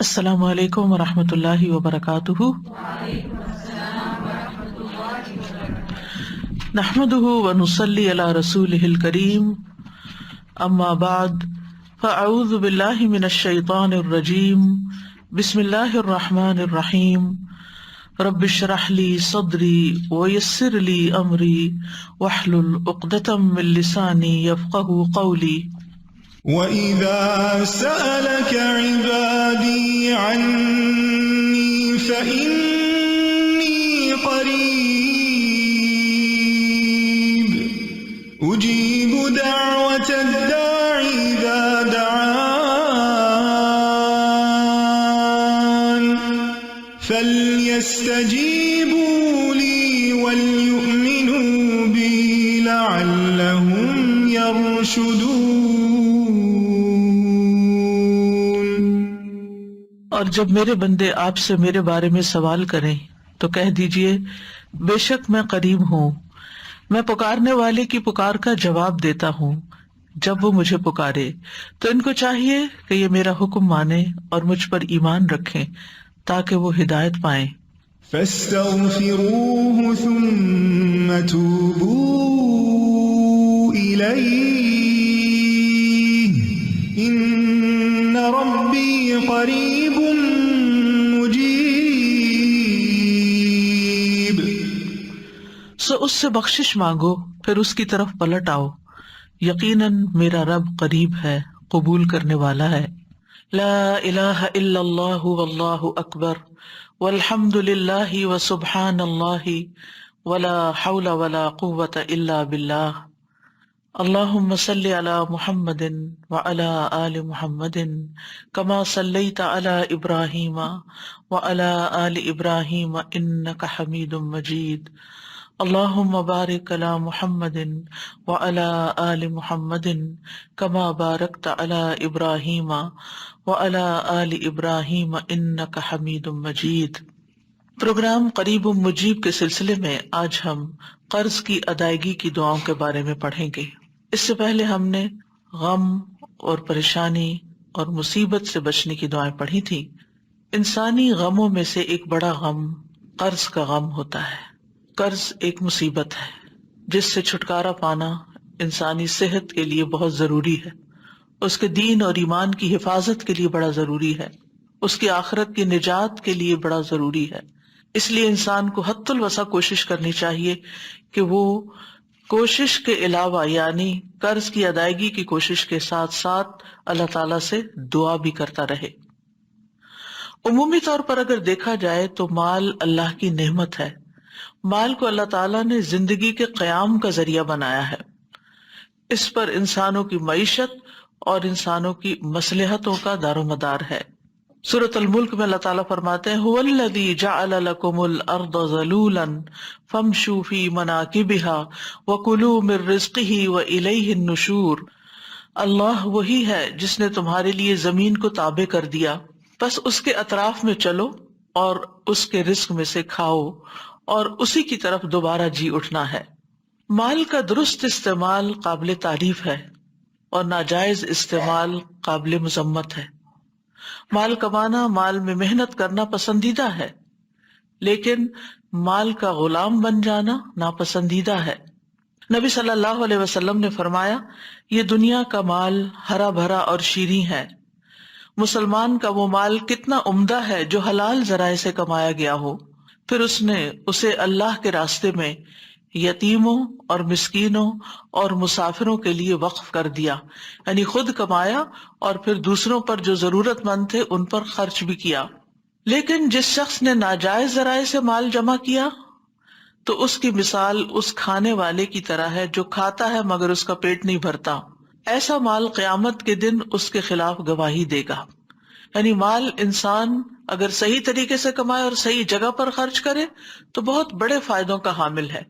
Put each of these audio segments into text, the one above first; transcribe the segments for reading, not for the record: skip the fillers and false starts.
السلام علیکم ورحمۃ اللہ وبرکاتہ۔ نحمده ونصلی علی رسولہ الکریم، اما بعد فاعوذ باللہ من الشیطان الرجیم، بسم اللہ الرحمن الرحیم۔ رب اشرح لی صدری ویسر لی امری واحلل عقدۃ من لسانی یفقہوا قولی۔ وَإِذَا سَأَلَكَ عِبَادِي عَنِّي فَإِنِّي قَرِيبٌ أُجِيبُ دَعْوَةَ الدَّاعِ إِذَا دَعَانِ فَلْيَسْتَجِيبُوا لِي وَلْيُؤْمِنُوا بِي لَعَلَّهُمْ يَرْشُدُونَ۔ اور جب میرے بندے آپ سے میرے بارے میں سوال کریں تو کہہ دیجئے بے شک میں قریب ہوں، میں پکارنے والے کی پکار کا جواب دیتا ہوں جب وہ مجھے پکارے۔ تو ان کو چاہیے کہ یہ میرا حکم مانیں اور مجھ پر ایمان رکھیں تاکہ وہ ہدایت پائیں۔ فَاسْتَغْفِرُوهُ ثُمَّ تُوبُوا إِلَيْهِ إِنَّ رَبِّي قَرِيبٌ مُجِيبٌ۔ سو اس سے بخشش مانگو، پھر اس کی طرف پلٹ آؤ، یقیناً میرا رب قریب ہے، قبول کرنے والا ہے۔ لا الہ الا اللہ واللہ اکبر والحمد للہ وسبحان اللہ ولا حول ولا قوۃ الا باللہ۔ اللہم صلی علی محمد وعلی آل محمد کما صلیت علی ابراہیم وعلی آل ابراہیم انک حمید مجید۔ اللہم بارک علی محمد وعلی آل محمد کما بارکت علی ابراہیم وعلی آل ابراہیم انک حمید مجید۔ پروگرام قریب مجیب کے سلسلے میں آج ہم قرض کی ادائیگی کی دعاؤں کے بارے میں پڑھیں گے۔ اس سے پہلے ہم نے غم اور پریشانی اور مصیبت سے بچنے کی دعائیں پڑھی تھی۔ انسانی غموں میں سے ایک بڑا غم قرض کا غم ہوتا ہے۔ قرض ایک مصیبت ہے جس سے چھٹکارا پانا انسانی صحت کے لیے بہت ضروری ہے، اس کے دین اور ایمان کی حفاظت کے لیے بڑا ضروری ہے، اس کی آخرت کی نجات کے لیے بڑا ضروری ہے۔ اس لیے انسان کو حد الوسع کوشش کرنی چاہیے کہ وہ کوشش کے علاوہ یعنی قرض کی ادائیگی کی کوشش کے ساتھ ساتھ اللہ تعالیٰ سے دعا بھی کرتا رہے۔ عمومی طور پر اگر دیکھا جائے تو مال اللہ کی نعمت ہے۔ مال کو اللہ تعالیٰ نے زندگی کے قیام کا ذریعہ بنایا ہے۔ اس پر انسانوں کی معیشت اور انسانوں کی مصلحتوں کا دار و مدار ہے۔ سورۃ الملک میں اللہ تعالیٰ فرماتے ہیں هو الذی جعل لکم الارض ذلولا فامشوا فی مناکبها وکلوا من رزقہ والیہ النشور۔ اللہ وہی ہے جس نے تمہارے لیے زمین کو تابع کر دیا، بس اس کے اطراف میں چلو اور اس کے رزق میں سے کھاؤ اور اسی کی طرف دوبارہ جی اٹھنا ہے۔ مال کا درست استعمال قابل تعریف ہے اور ناجائز استعمال قابل مذمت ہے۔ مال کمانا، مال میں محنت کرنا پسندیدہ ہے، لیکن مال کا غلام بن جانا ناپسندیدہ ہے۔ نبی صلی اللہ علیہ وسلم نے فرمایا، یہ دنیا کا مال ہرا بھرا اور شیریں ہے۔ مسلمان کا وہ مال کتنا عمدہ ہے جو حلال ذرائع سے کمایا گیا ہو، پھر اس نے اسے اللہ کے راستے میں یتیموں اور مسکینوں اور مسافروں کے لیے وقف کر دیا، یعنی خود کمایا اور پھر دوسروں پر جو ضرورت مند تھے ان پر خرچ بھی کیا۔ لیکن جس شخص نے ناجائز ذرائع سے مال جمع کیا تو اس کی مثال اس کھانے والے کی طرح ہے جو کھاتا ہے مگر اس کا پیٹ نہیں بھرتا۔ ایسا مال قیامت کے دن اس کے خلاف گواہی دے گا۔ یعنی مال انسان اگر صحیح طریقے سے کمائے اور صحیح جگہ پر خرچ کرے تو بہت بڑے فائدوں کا حامل ہے،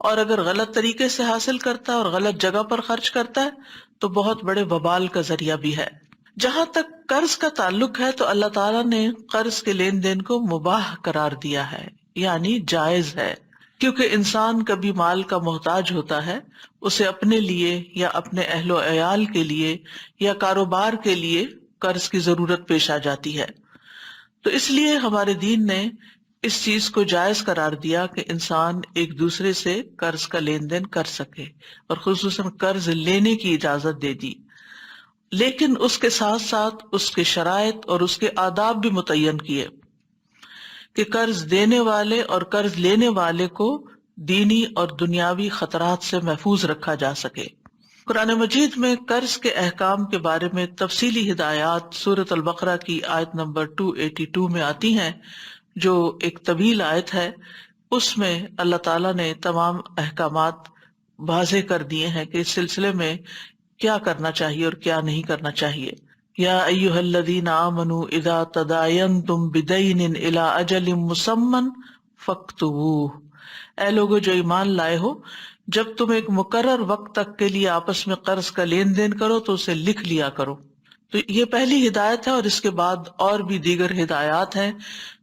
اور اگر غلط طریقے سے حاصل کرتا ہے اور غلط جگہ پر خرچ کرتا ہے تو بہت بڑے وبال کا ذریعہ بھی ہے۔ جہاں تک قرض کا تعلق ہے تو اللہ تعالیٰ نے قرض کے لین دین کو مباح قرار دیا ہے، یعنی جائز ہے، کیونکہ انسان کبھی مال کا محتاج ہوتا ہے، اسے اپنے لیے یا اپنے اہل و عیال کے لیے یا کاروبار کے لیے قرض کی ضرورت پیش آ جاتی ہے، تو اس لیے ہمارے دین نے اس چیز کو جائز قرار دیا کہ انسان ایک دوسرے سے قرض کا لین دین کر سکے، اور خصوصاً قرض لینے کی اجازت دے دی، لیکن اس کے ساتھ ساتھ اس کے شرائط اور اس کے آداب بھی متعین کیے کہ قرض دینے والے اور قرض لینے والے کو دینی اور دنیاوی خطرات سے محفوظ رکھا جا سکے۔ قرآن مجید میں قرض کے احکام کے بارے میں تفصیلی ہدایات سورۃ البقرہ کی آیت نمبر 282 میں آتی ہیں، جو ایک طویل آیت ہے۔ اس میں اللہ تعالیٰ نے تمام احکامات واضح کر دیے ہیں کہ اس سلسلے میں کیا کرنا چاہیے اور کیا نہیں کرنا چاہیے۔ یا ایھا الذین آمنوا اذا تداینتم بدین الی اجل مسمی فاکتبوہ، اے لوگو جو ایمان لائے ہو، جب تم ایک مقرر وقت تک کے لیے آپس میں قرض کا لین دین کرو تو اسے لکھ لیا کرو۔ تو یہ پہلی ہدایت ہے، اور اس کے بعد اور بھی دیگر ہدایات ہیں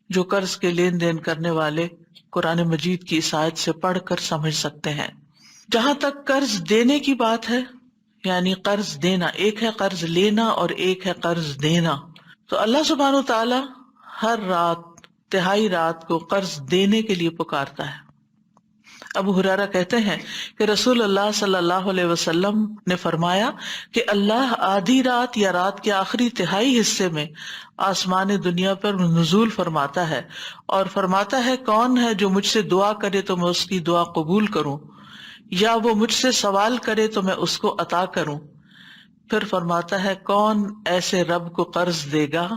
جو قرض کے لین دین کرنے والے قرآن مجید کی اس آیت سے پڑھ کر سمجھ سکتے ہیں۔ جہاں تک قرض دینے کی بات ہے، یعنی قرض دینا، ایک ہے قرض لینا اور ایک ہے قرض دینا، تو اللہ سبحانہ وتعالی ہر رات تہائی رات کو قرض دینے کے لیے پکارتا ہے۔ ابو ہریرہ کہتے ہیں کہ رسول اللہ صلی اللہ علیہ وسلم نے فرمایا کہ اللہ آدھی رات یا رات کے آخری تہائی حصے میں آسمان دنیا پر نزول فرماتا ہے اور فرماتا ہے کون ہے جو مجھ سے دعا کرے تو میں اس کی دعا قبول کروں، یا وہ مجھ سے سوال کرے تو میں اس کو عطا کروں۔ پھر فرماتا ہے کون ایسے رب کو قرض دے گا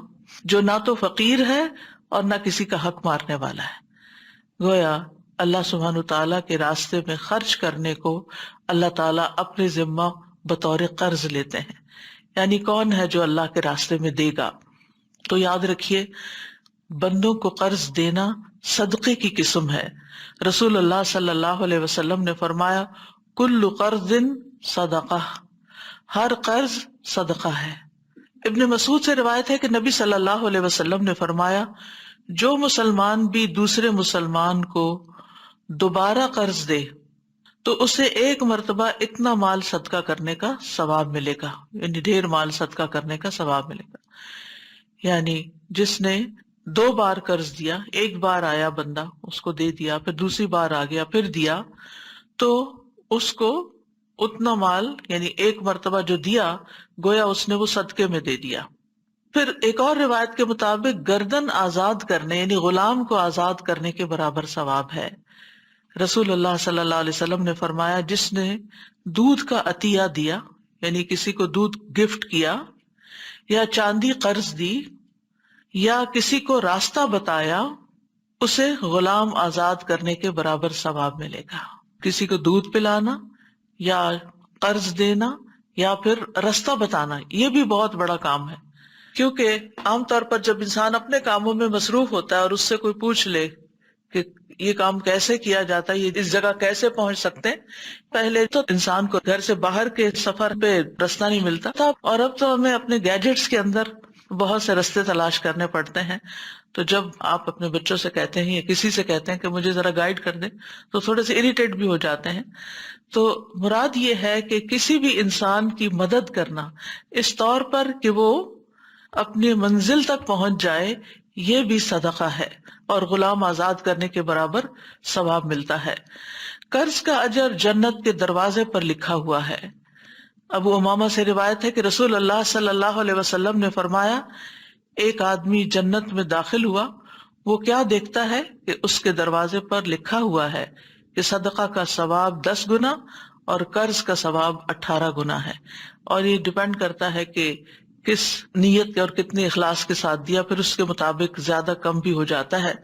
جو نہ تو فقیر ہے اور نہ کسی کا حق مارنے والا ہے۔ گویا اللہ سبحانہ تعالیٰ کے راستے میں خرچ کرنے کو اللہ تعالیٰ اپنے ذمہ بطور قرض لیتے ہیں، یعنی کون ہے جو اللہ کے راستے میں دے گا۔ تو یاد رکھیے، بندوں کو قرض دینا صدقے کی قسم ہے۔ رسول اللہ صلی اللہ علیہ وسلم نے فرمایا کل قرض صدقہ، ہر قرض صدقہ ہے۔ ابن مسعود سے روایت ہے کہ نبی صلی اللہ علیہ وسلم نے فرمایا جو مسلمان بھی دوسرے مسلمان کو دوبارہ قرض دے تو اسے ایک مرتبہ اتنا مال صدقہ کرنے کا ثواب ملے گا، یعنی ڈھیر مال صدقہ کرنے کا ثواب ملے گا۔ یعنی جس نے 2 بار قرض دیا، ایک بار آیا بندہ اس کو دے دیا، پھر دوسری بار آ گیا پھر دیا، تو اس کو اتنا مال، یعنی ایک مرتبہ جو دیا گویا اس نے وہ صدقے میں دے دیا۔ پھر ایک اور روایت کے مطابق گردن آزاد کرنے، یعنی غلام کو آزاد کرنے کے برابر ثواب ہے۔ رسول اللہ صلی اللہ علیہ وسلم نے فرمایا جس نے دودھ کا عطیہ دیا، یعنی کسی کو دودھ گفٹ کیا، یا چاندی قرض دی، یا کسی کو راستہ بتایا، اسے غلام آزاد کرنے کے برابر ثواب ملے گا۔ کسی کو دودھ پلانا یا قرض دینا یا پھر راستہ بتانا، یہ بھی بہت بڑا کام ہے، کیونکہ عام طور پر جب انسان اپنے کاموں میں مصروف ہوتا ہے اور اس سے کوئی پوچھ لے کہ یہ کام کیسے کیا جاتا ہے، یہ اس جگہ کیسے پہنچ سکتے ہیں، پہلے تو انسان کو گھر سے باہر کے سفر پہ راستہ نہیں ملتا تھا، اور اب تو ہمیں اپنے گیجٹس کے اندر بہت سے راستے تلاش کرنے پڑتے ہیں۔ تو جب آپ اپنے بچوں سے کہتے ہیں یا کسی سے کہتے ہیں کہ مجھے ذرا گائیڈ کر دیں تو تھوڑے سے اریٹیٹ بھی ہو جاتے ہیں۔ تو مراد یہ ہے کہ کسی بھی انسان کی مدد کرنا اس طور پر کہ وہ اپنی منزل تک پہنچ جائے، یہ بھی صدقہ ہے اور غلام آزاد کرنے کے برابر ثواب ملتا ہے۔ قرض کا اجر جنت کے دروازے پر لکھا ہوا ہے۔ ابو امامہ سے روایت ہے کہ رسول اللہ صلی اللہ علیہ وسلم نے فرمایا ایک آدمی جنت میں داخل ہوا، وہ کیا دیکھتا ہے کہ اس کے دروازے پر لکھا ہوا ہے کہ صدقہ کا ثواب 10 گنا اور قرض کا ثواب 18 گنا ہے، اور یہ ڈیپینڈ کرتا ہے کہ کس نیت اور کتنے اخلاص کے ساتھ دیا، پھر اس کے مطابق زیادہ کم بھی ہو جاتا ہے۔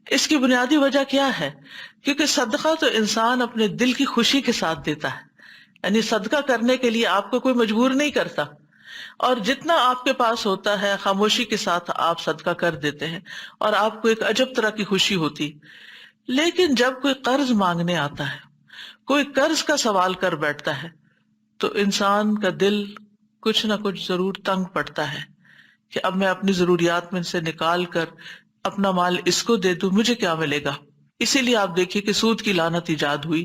اس کی بنیادی وجہ کیا ہے؟ کیونکہ صدقہ تو انسان اپنے دل کی خوشی کے ساتھ دیتا ہے، یعنی صدقہ کرنے کے لیے آپ کو کوئی مجبور نہیں کرتا، اور جتنا آپ کے پاس ہوتا ہے خاموشی کے ساتھ آپ صدقہ کر دیتے ہیں اور آپ کو ایک عجب طرح کی خوشی ہوتی۔ لیکن جب کوئی قرض مانگنے آتا ہے، کوئی قرض کا سوال کر بیٹھتا ہے، تو انسان کا دل کچھ نہ کچھ ضرور تنگ پڑتا ہے کہ اب میں اپنی ضروریات میں سے نکال کر اپنا مال اس کو دے دوں، مجھے کیا ملے گا؟ اسی لیے آپ دیکھیے کہ سود کی لعنت ایجاد ہوئی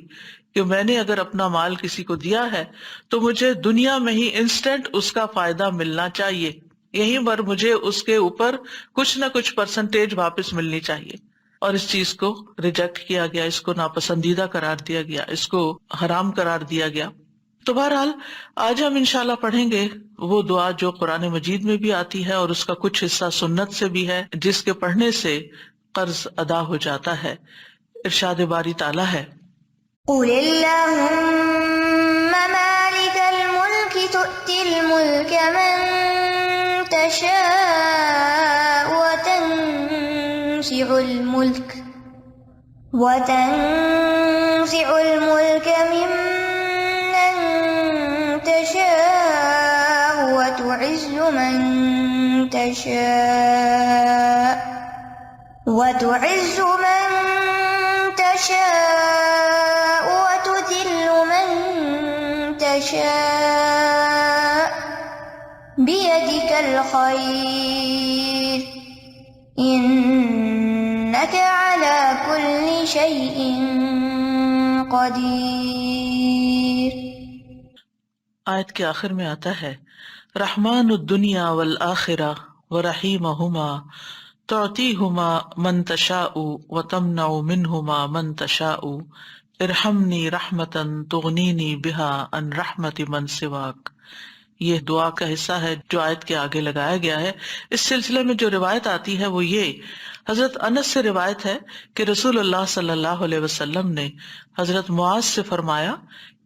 کہ میں نے اگر اپنا مال کسی کو دیا ہے تو مجھے دنیا میں ہی انسٹنٹ اس کا فائدہ ملنا چاہیے۔ یہیں پر مجھے اس کے اوپر کچھ نہ کچھ پرسنٹیج واپس ملنی چاہیے، اور اس چیز کو ریجیکٹ کیا گیا، اس کو ناپسندیدہ قرار دیا گیا، اس کو حرام قرار دیا گیا۔ تو بہرحال آج ہم انشاءاللہ پڑھیں گے وہ دعا جو قرآن مجید میں بھی آتی ہے، اور اس کا کچھ حصہ سنت سے بھی ہے، جس کے پڑھنے سے قرض ادا ہو جاتا ہے۔ ارشاد باری تعالیٰ ہے، قل اللهم مالك الملك تؤتي الملك من تشاء وتنزع الملك ممن تشاء وتعز من تشاء وتذل من تشاء بيدك الخير إنك على كل شيء قدير۔ آیت کے آخر میں آتا ہے، رحمان الدنیا والآخرہ ورحیمہما تعطیہما من تشاء وتمنع منہما من تشاء ارحمنی رحمتا تغنینی بہا عن رحمت من سواک۔ یہ دعا کا حصہ ہے جو آیت کے آگے لگایا گیا ہے۔ اس سلسلے میں جو روایت آتی ہے وہ یہ، حضرت انس سے روایت ہے کہ رسول اللہ صلی اللہ علیہ وسلم نے حضرت معاذ سے فرمایا،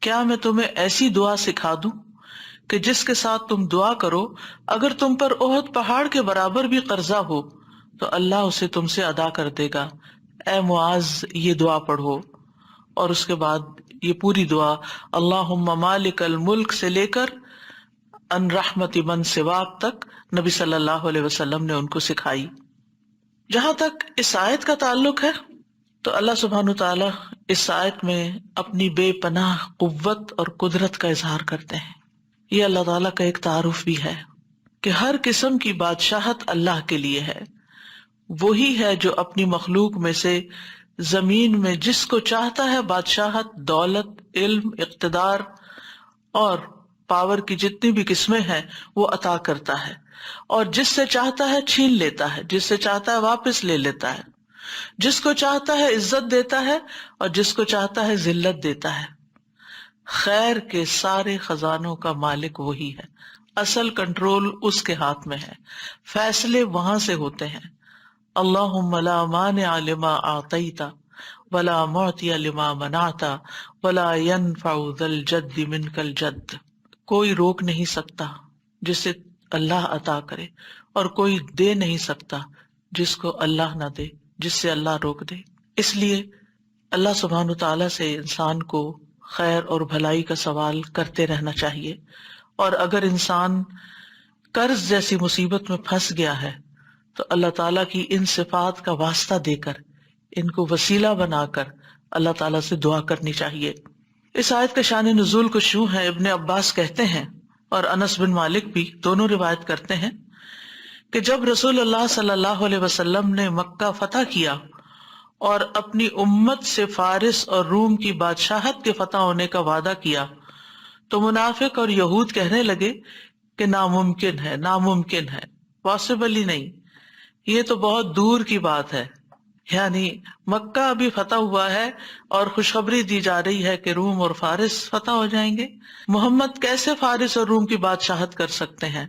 کیا میں تمہیں ایسی دعا سکھا دوں کہ جس کے ساتھ تم دعا کرو، اگر تم پر احد پہاڑ کے برابر بھی قرضہ ہو تو اللہ اسے تم سے ادا کر دے گا۔ اے معاذ، یہ دعا پڑھو۔ اور اس کے بعد یہ پوری دعا اللہم مالک الملک سے لے کر ان رحمت من سواک تک نبی صلی اللہ علیہ وسلم نے ان کو سکھائی۔ جہاں تک اس آیت کا تعلق ہے تو اللہ سبحانہ تعالیٰ اس آیت میں اپنی بے پناہ قوت اور قدرت کا اظہار کرتے ہیں۔ یہ اللہ تعالیٰ کا ایک تعارف بھی ہے کہ ہر قسم کی بادشاہت اللہ کے لیے ہے۔ وہی ہے جو اپنی مخلوق میں سے زمین میں جس کو چاہتا ہے بادشاہت، دولت، علم، اقتدار اور پاور کی جتنی بھی قسمیں ہیں وہ عطا کرتا ہے، اور جس سے چاہتا ہے چھین لیتا ہے، جس سے چاہتا ہے واپس لے لیتا ہے، جس کو چاہتا ہے عزت دیتا ہے اور جس کو چاہتا ہے ذلت دیتا ہے۔ خیر کے سارے خزانوں کا مالک وہی ہے، اصل کنٹرول اس کے ہاتھ میں ہے، فیصلے وہاں سے ہوتے ہیں۔ اللہم لا مانع لما اعطیت ولا معطی لما منعت ولا ينفع ذا الجد منک الجد۔ کوئی روک نہیں سکتا جسے اللہ عطا کرے، اور کوئی دے نہیں سکتا جس کو اللہ نہ دے، جس سے اللہ روک دے۔ اس لیے اللہ سبحانہ تعالیٰ سے انسان کو خیر اور بھلائی کا سوال کرتے رہنا چاہیے، اور اگر انسان قرض جیسی مصیبت میں پھنس گیا ہے تو اللہ تعالیٰ کی ان صفات کا واسطہ دے کر، ان کو وسیلہ بنا کر اللہ تعالیٰ سے دعا کرنی چاہیے۔ اس آیت کا شان نزول کچھ یوں ہے، ابن عباس کہتے ہیں اور انس بن مالک بھی دونوں روایت کرتے ہیں کہ جب رسول اللہ صلی اللہ علیہ وسلم نے مکہ فتح کیا اور اپنی امت سے فارس اور روم کی بادشاہت کے فتح ہونے کا وعدہ کیا تو منافق اور یہود کہنے لگے کہ ناممکن ہے، ناممکن ہے، پاسبل ہی نہیں، یہ تو بہت دور کی بات ہے۔ یعنی مکہ ابھی فتح ہوا ہے اور خوشخبری دی جا رہی ہے کہ روم اور فارس فتح ہو جائیں گے، محمد کیسے فارس اور روم کی بادشاہت کر سکتے ہیں؟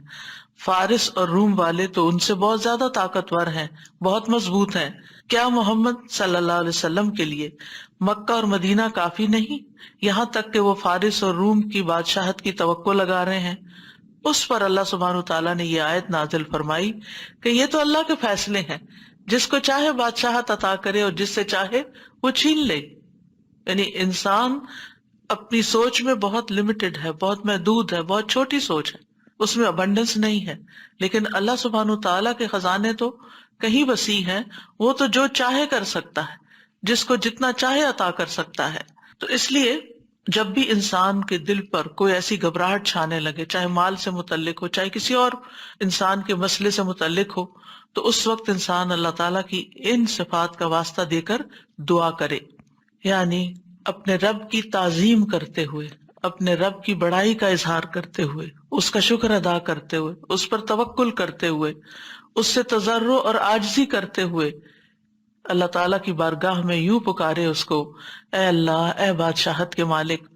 فارس اور روم والے تو ان سے بہت زیادہ طاقتور ہیں، بہت مضبوط ہیں۔ کیا محمد صلی اللہ علیہ وسلم کے لیے مکہ اور مدینہ کافی نہیں، یہاں تک کہ وہ فارس اور روم کی بادشاہت کی توقع لگا رہے ہیں؟ اس پر اللہ سبحانہ تعالیٰ نے یہ آیت نازل فرمائی کہ یہ تو اللہ کے فیصلے ہیں، جس کو چاہے بادشاہت عطا کرے اور جس سے چاہے وہ چھین لے۔ یعنی انسان اپنی سوچ میں بہت لمیٹڈ ہے، بہت محدود ہے، بہت چھوٹی سوچ ہے، اس میں ابنڈنس نہیں ہے، لیکن اللہ سبحانہ تعالیٰ کے خزانے تو کہیں وسیع ہیں، وہ تو جو چاہے کر سکتا ہے، جس کو جتنا چاہے عطا کر سکتا ہے۔ تو اس لیے جب بھی انسان کے دل پر کوئی ایسی گھبراہٹ چھانے لگے، چاہے مال سے متعلق ہو، چاہے کسی اور انسان کے مسئلے سے متعلق ہو، تو اس وقت انسان اللہ تعالیٰ کی ان صفات کا واسطہ دے کر دعا کرے، یعنی اپنے رب کی تعظیم کرتے ہوئے، اپنے رب کی بڑائی کا اظہار کرتے ہوئے اس کا شکر ادا کرتے ہوئے، اس پر توکل کرتے ہوئے، اس سے تضرع اور عاجزی کرتے ہوئے اللہ تعالیٰ کی بارگاہ میں یوں پکارے اس کو، اے اللہ، اے بادشاہت کے مالک،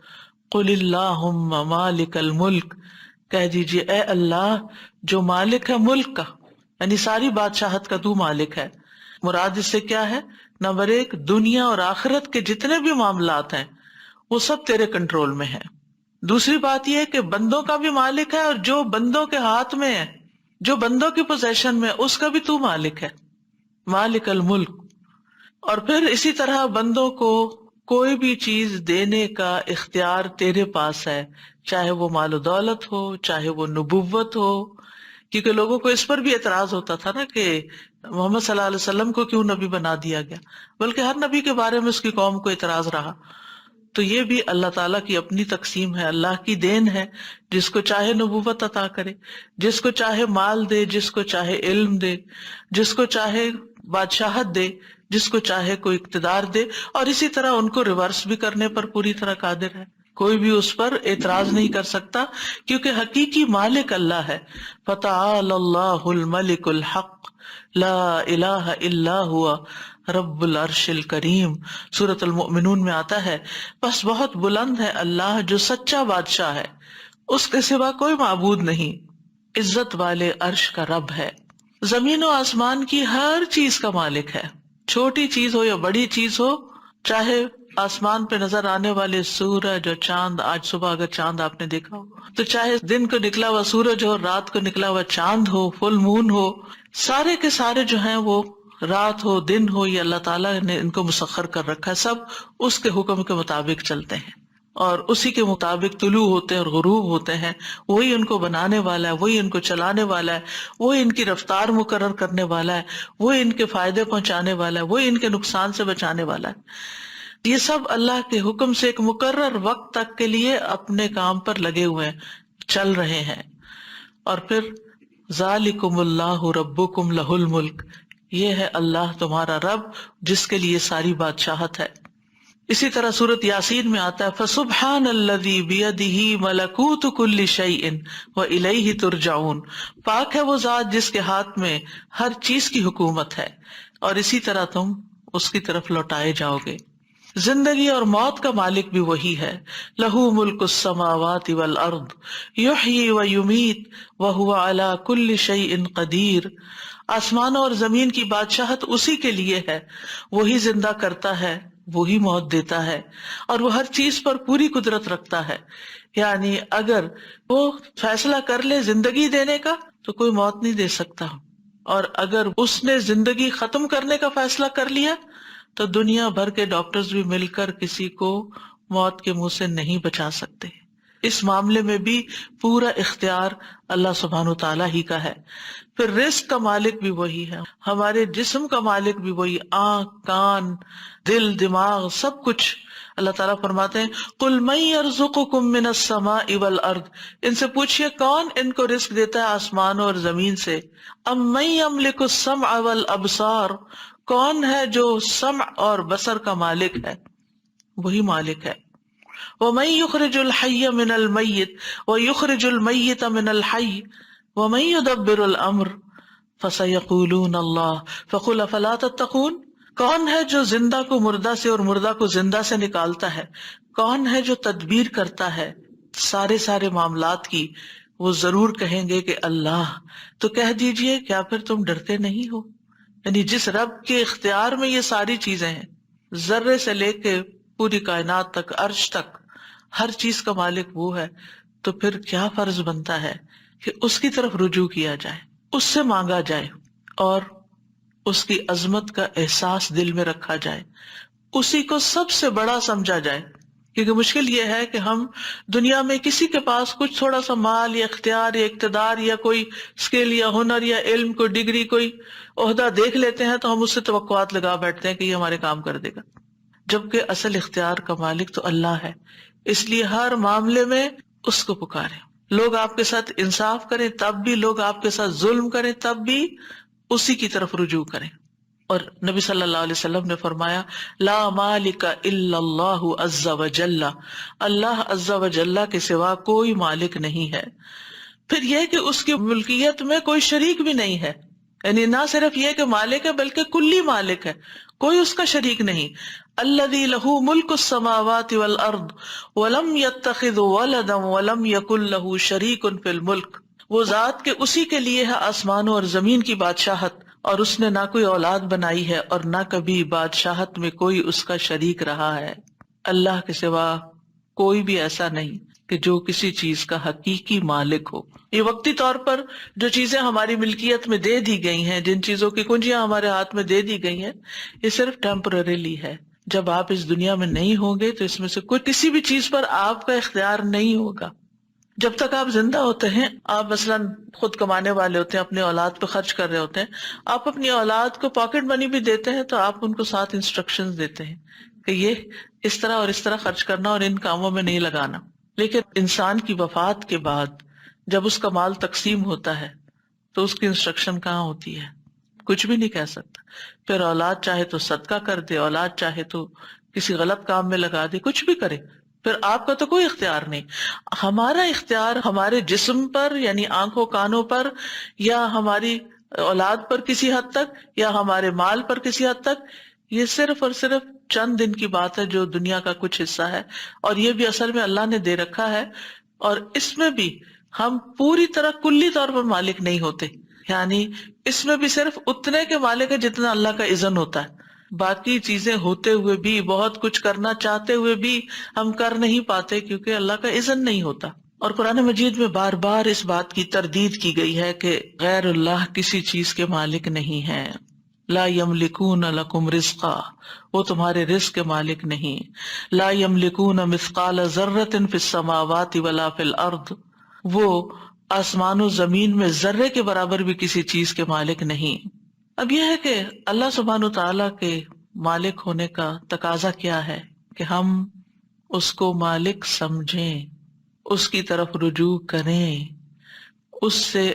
قل اللہم مالک الملک، کہہ دیجئے اے اللہ جو مالک ہے ملک کا، یعنی ساری بادشاہت کا تو مالک ہے۔ مراد اس سے کیا ہے؟ نمبر ایک، دنیا اور آخرت کے جتنے بھی معاملات ہیں وہ سب تیرے کنٹرول میں ہیں۔ دوسری بات یہ ہے کہ بندوں کا بھی مالک ہے، اور جو بندوں کے ہاتھ میں ہے، جو بندوں کی پوزیشن میں، اس کا بھی تو مالک ہے، مالک الملک۔ اور پھر اسی طرح بندوں کو کوئی بھی چیز دینے کا اختیار تیرے پاس ہے، چاہے وہ مال و دولت ہو، چاہے وہ نبوت ہو، کیونکہ لوگوں کو اس پر بھی اعتراض ہوتا تھا نا کہ محمد صلی اللہ علیہ وسلم کو کیوں نبی بنا دیا گیا، بلکہ ہر نبی کے بارے میں اس کی قوم کو اعتراض رہا۔ تو یہ بھی اللہ تعالیٰ کی اپنی تقسیم ہے، اللہ کی دین ہے، جس کو چاہے نبوت عطا کرے، جس کو چاہے مال دے، جس کو چاہے علم دے، جس کو چاہے بادشاہت دے، جس کو چاہے کوئی اقتدار دے، اور اسی طرح ان کو ریورس بھی کرنے پر پوری طرح قادر ہے، کوئی بھی اس پر اعتراض نہیں کر سکتا، کیونکہ حقیقی مالک اللہ ہے۔ فتعال اللہ الملک الحق لا الہ الا ہوا رب العرش الکریم، سورۃ المؤمنون میں آتا ہے، بس بہت بلند ہے اللہ جو سچا بادشاہ ہے، اس کے سوا کوئی معبود نہیں، عزت والے عرش کا رب ہے، زمین و آسمان کی ہر چیز کا مالک ہے، چھوٹی چیز ہو یا بڑی چیز ہو، چاہے آسمان پہ نظر آنے والے سورج اور چاند، آج صبح اگر چاند آپ نے دیکھا ہو تو چاہے دن کو نکلا ہوا سورج ہو، رات کو نکلا ہوا چاند ہو، فل مون ہو، سارے کے سارے جو ہیں وہ رات ہو دن ہو، یہ اللہ تعالیٰ نے ان کو مسخر کر رکھا ہے، سب اس کے حکم کے مطابق چلتے ہیں اور اسی کے مطابق طلوع ہوتے ہیں اور غروب ہوتے ہیں، وہی ان کو بنانے والا ہے، وہی ان کو چلانے والا ہے، وہی ان کی رفتار مقرر کرنے والا ہے، وہی ان کے فائدے پہنچانے والا ہے، وہی ان کے نقصان سے بچانے والا ہے۔ یہ سب اللہ کے حکم سے ایک مقرر وقت تک کے لیے اپنے کام پر لگے ہوئے ہیں، چل رہے ہیں۔ اور پھر ذالکم اللہ ربکم لہ الملک، یہ ہے اللہ تمہارا رب جس کے لیے ساری بادشاہت ہے۔ اسی طرح سورۃ یاسین میں آتا ہے فسبحان الذی بیدہ ملکوت کل شیء والیہ ترجعون، پاک ہے وہ ذات جس کے ہاتھ میں ہر چیز کی حکومت ہے اور اسی طرح تم اس کی طرف لوٹائے جاؤ گے۔ زندگی اور موت کا مالک بھی وہی ہے، لہ ملک السماوات والارض یحیی ویمیت وہو علی کل شیء قدیر، آسمانوں اور زمین کی بادشاہت اسی کے لیے ہے، وہی زندہ کرتا ہے، وہی موت دیتا ہے، اور وہ ہر چیز پر پوری قدرت رکھتا ہے۔ یعنی اگر وہ فیصلہ کر لے زندگی دینے کا تو کوئی موت نہیں دے سکتا، اور اگر اس نے زندگی ختم کرنے کا فیصلہ کر لیا تو دنیا بھر کے ڈاکٹرز بھی مل کر کسی کو موت کے منہ سے نہیں بچا سکتے۔ اس معاملے میں بھی پورا اختیار اللہ سبحانہ و تعالیٰ ہی کا ہے۔ پھر رزق کا مالک بھی وہی ہے، ہمارے جسم کا مالک بھی وہی، آنکھ، کان، دل، دماغ، سب کچھ۔ اللہ تعالیٰ فرماتے ہیں قُلْ مَن يَرْزُقُكُم مِّنَ السَّمَاءِ وَالْأَرْضِ، ان سے پوچھئے کون ان کو رزق دیتا ہے آسمانوں اور زمین سے۔ أَمَّن يَمْلِكُ السَّمْعَ وَالْأَبْصَارَ، کون ہے جو سمع اور بصر کا مالک ہے؟ وہی مالک ہے۔ وَمَن يُخْرِجُ الْحَيَّ مِنَ الْمَيِّتِ وَيُخْرِجُ الْمَيِّتَ مِنَ الْحَيِّ وَمَن يُدَبِّرُ الْأَمْرَ فَسَيَقُولُونَ اللَّهُ فَقُلْ أَفَلَا تَتَّقُونَ، کون ہے جو زندہ کو مردہ سے اور مردہ کو زندہ سے نکالتا ہے؟ کون ہے جو تدبیر کرتا ہے سارے معاملات کی؟ وہ ضرور کہیں گے کہ اللہ۔ تو کہہ دیجئے کیا پھر تم ڈرتے نہیں ہو؟ یعنی جس رب کے اختیار میں یہ ساری چیزیں ہیں، ذرے سے لے کے پوری کائنات تک، عرش تک، ہر چیز کا مالک وہ ہے، تو پھر کیا فرض بنتا ہے کہ اس کی طرف رجوع کیا جائے، اس سے مانگا جائے اور اس کی عظمت کا احساس دل میں رکھا جائے، اسی کو سب سے بڑا سمجھا جائے۔ کیونکہ مشکل یہ ہے کہ ہم دنیا میں کسی کے پاس کچھ تھوڑا سا مال یا اختیار یا اقتدار یا کوئی اسکل یا ہنر یا علم، کوئی ڈگری، کوئی عہدہ دیکھ لیتے ہیں تو ہم اس سے توقعات لگا بیٹھتے ہیں کہ یہ ہمارے کام کر دے گا، جبکہ اصل اختیار کا مالک تو اللہ ہے۔ اس لیے ہر معاملے میں اس کو پکاریں۔ لوگ آپ کے ساتھ انصاف کریں تب بھی، لوگ آپ کے ساتھ ظلم کریں تب بھی اسی کی طرف رجوع کریں۔ اور نبی صلی اللہ علیہ وسلم نے فرمایا لا مالک الا اللہ عز وجل، اللہ عز وجل کے سوا کوئی مالک نہیں ہے۔ پھر یہ کہ اس کی ملکیت میں کوئی شریک بھی نہیں ہے، یعنی نہ صرف یہ کہ مالک ہے بلکہ کلی مالک ہے، کوئی اس کا شریک نہیں. الذی لہ ملک السماوات والارض ولم یتخذ ولدا ولم یکن لہ شریک فی الملک، وہ ذات کہ اسی کے لیے ہے آسمانوں اور زمین کی بادشاہت، اور اس نے نہ کوئی اولاد بنائی ہے اور نہ کبھی بادشاہت میں کوئی اس کا شریک رہا ہے. اللہ کے سوا کوئی بھی ایسا نہیں کہ جو کسی چیز کا حقیقی مالک ہو. یہ وقتی طور پر جو چیزیں ہماری ملکیت میں دے دی گئی ہیں، جن چیزوں کی کنجیاں ہمارے ہاتھ میں دے دی گئی ہیں، یہ صرف ٹیمپرریلی ہے. جب آپ اس دنیا میں نہیں ہوں گے تو اس میں سے کوئی کسی بھی چیز پر آپ کا اختیار نہیں ہوگا. جب تک آپ زندہ ہوتے ہیں، آپ مثلاً خود کمانے والے ہوتے ہیں، اپنے اولاد پہ خرچ کر رہے ہوتے ہیں، آپ اپنی اولاد کو پاکٹ منی بھی دیتے ہیں تو آپ ان کو 7 انسٹرکشنز دیتے ہیں کہ یہ اس طرح اور اس طرح خرچ کرنا اور ان کاموں میں نہیں لگانا. لیکن انسان کی وفات کے بعد جب اس کا مال تقسیم ہوتا ہے تو اس کی انسٹرکشن کہاں ہوتی ہے؟ کچھ بھی نہیں کہہ سکتا. پھر اولاد چاہے تو صدقہ کر دے، اولاد چاہے تو کسی غلط کام میں لگا دے، کچھ بھی کرے، پھر آپ کا تو کوئی اختیار نہیں. ہمارا اختیار ہمارے جسم پر، یعنی آنکھوں کانوں پر، یا ہماری اولاد پر کسی حد تک، یا ہمارے مال پر کسی حد تک، یہ صرف اور صرف چند دن کی بات ہے جو دنیا کا کچھ حصہ ہے، اور یہ بھی اصل میں اللہ نے دے رکھا ہے. اور اس میں بھی ہم پوری طرح کلی طور پر مالک نہیں ہوتے، یعنی اس میں بھی صرف اتنے کے مالک ہے جتنا اللہ کا اذن ہوتا ہے. باقی چیزیں ہوتے ہوئے بھی، بہت کچھ کرنا چاہتے ہوئے بھی ہم کر نہیں پاتے کیونکہ اللہ کا اذن نہیں ہوتا. اور قرآن مجید میں بار بار اس بات کی تردید کی گئی ہے کہ غیر اللہ کسی چیز کے مالک نہیں ہے. لا یملکون لکم رزقا، وہ تمہارے رزق کے مالک نہیں. لا یملکون مثقال ذرۃ فی السماوات ولا فی الارض، وہ آسمان و زمین میں ذرے کے برابر بھی کسی چیز کے مالک نہیں. اب یہ ہے کہ اللہ سبحانہ وتعالیٰ کے مالک ہونے کا تقاضا کیا ہے کہ ہم اس کو مالک سمجھیں، اس کی طرف رجوع کریں، اس سے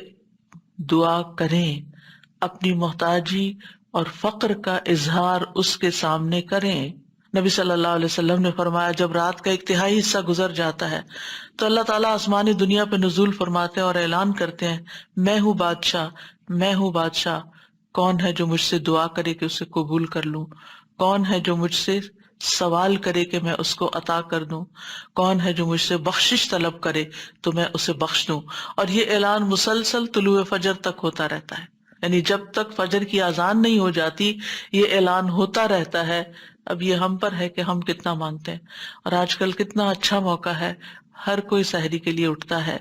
دعا کریں، اپنی محتاجی اور فقر کا اظہار اس کے سامنے کریں. نبی صلی اللہ علیہ وسلم نے فرمایا جب رات کا 1/3 حصہ گزر جاتا ہے تو اللہ تعالیٰ آسمانی دنیا پہ نزول فرماتے ہیں اور اعلان کرتے ہیں، میں ہوں بادشاہ، میں ہوں بادشاہ، کون ہے جو مجھ سے دعا کرے کہ اسے قبول کر لوں، کون ہے جو مجھ سے سوال کرے کہ میں اس کو عطا کر دوں، کون ہے جو مجھ سے بخشش طلب کرے تو میں اسے بخش دوں. اور یہ اعلان مسلسل طلوع فجر تک ہوتا رہتا ہے، یعنی جب تک فجر کی اذان نہیں ہو جاتی یہ اعلان ہوتا رہتا ہے. اب یہ ہم پر ہے کہ ہم کتنا مانگتے ہیں. اور آج کل کتنا اچھا موقع ہے، ہر کوئی سحری کے لیے اٹھتا ہے،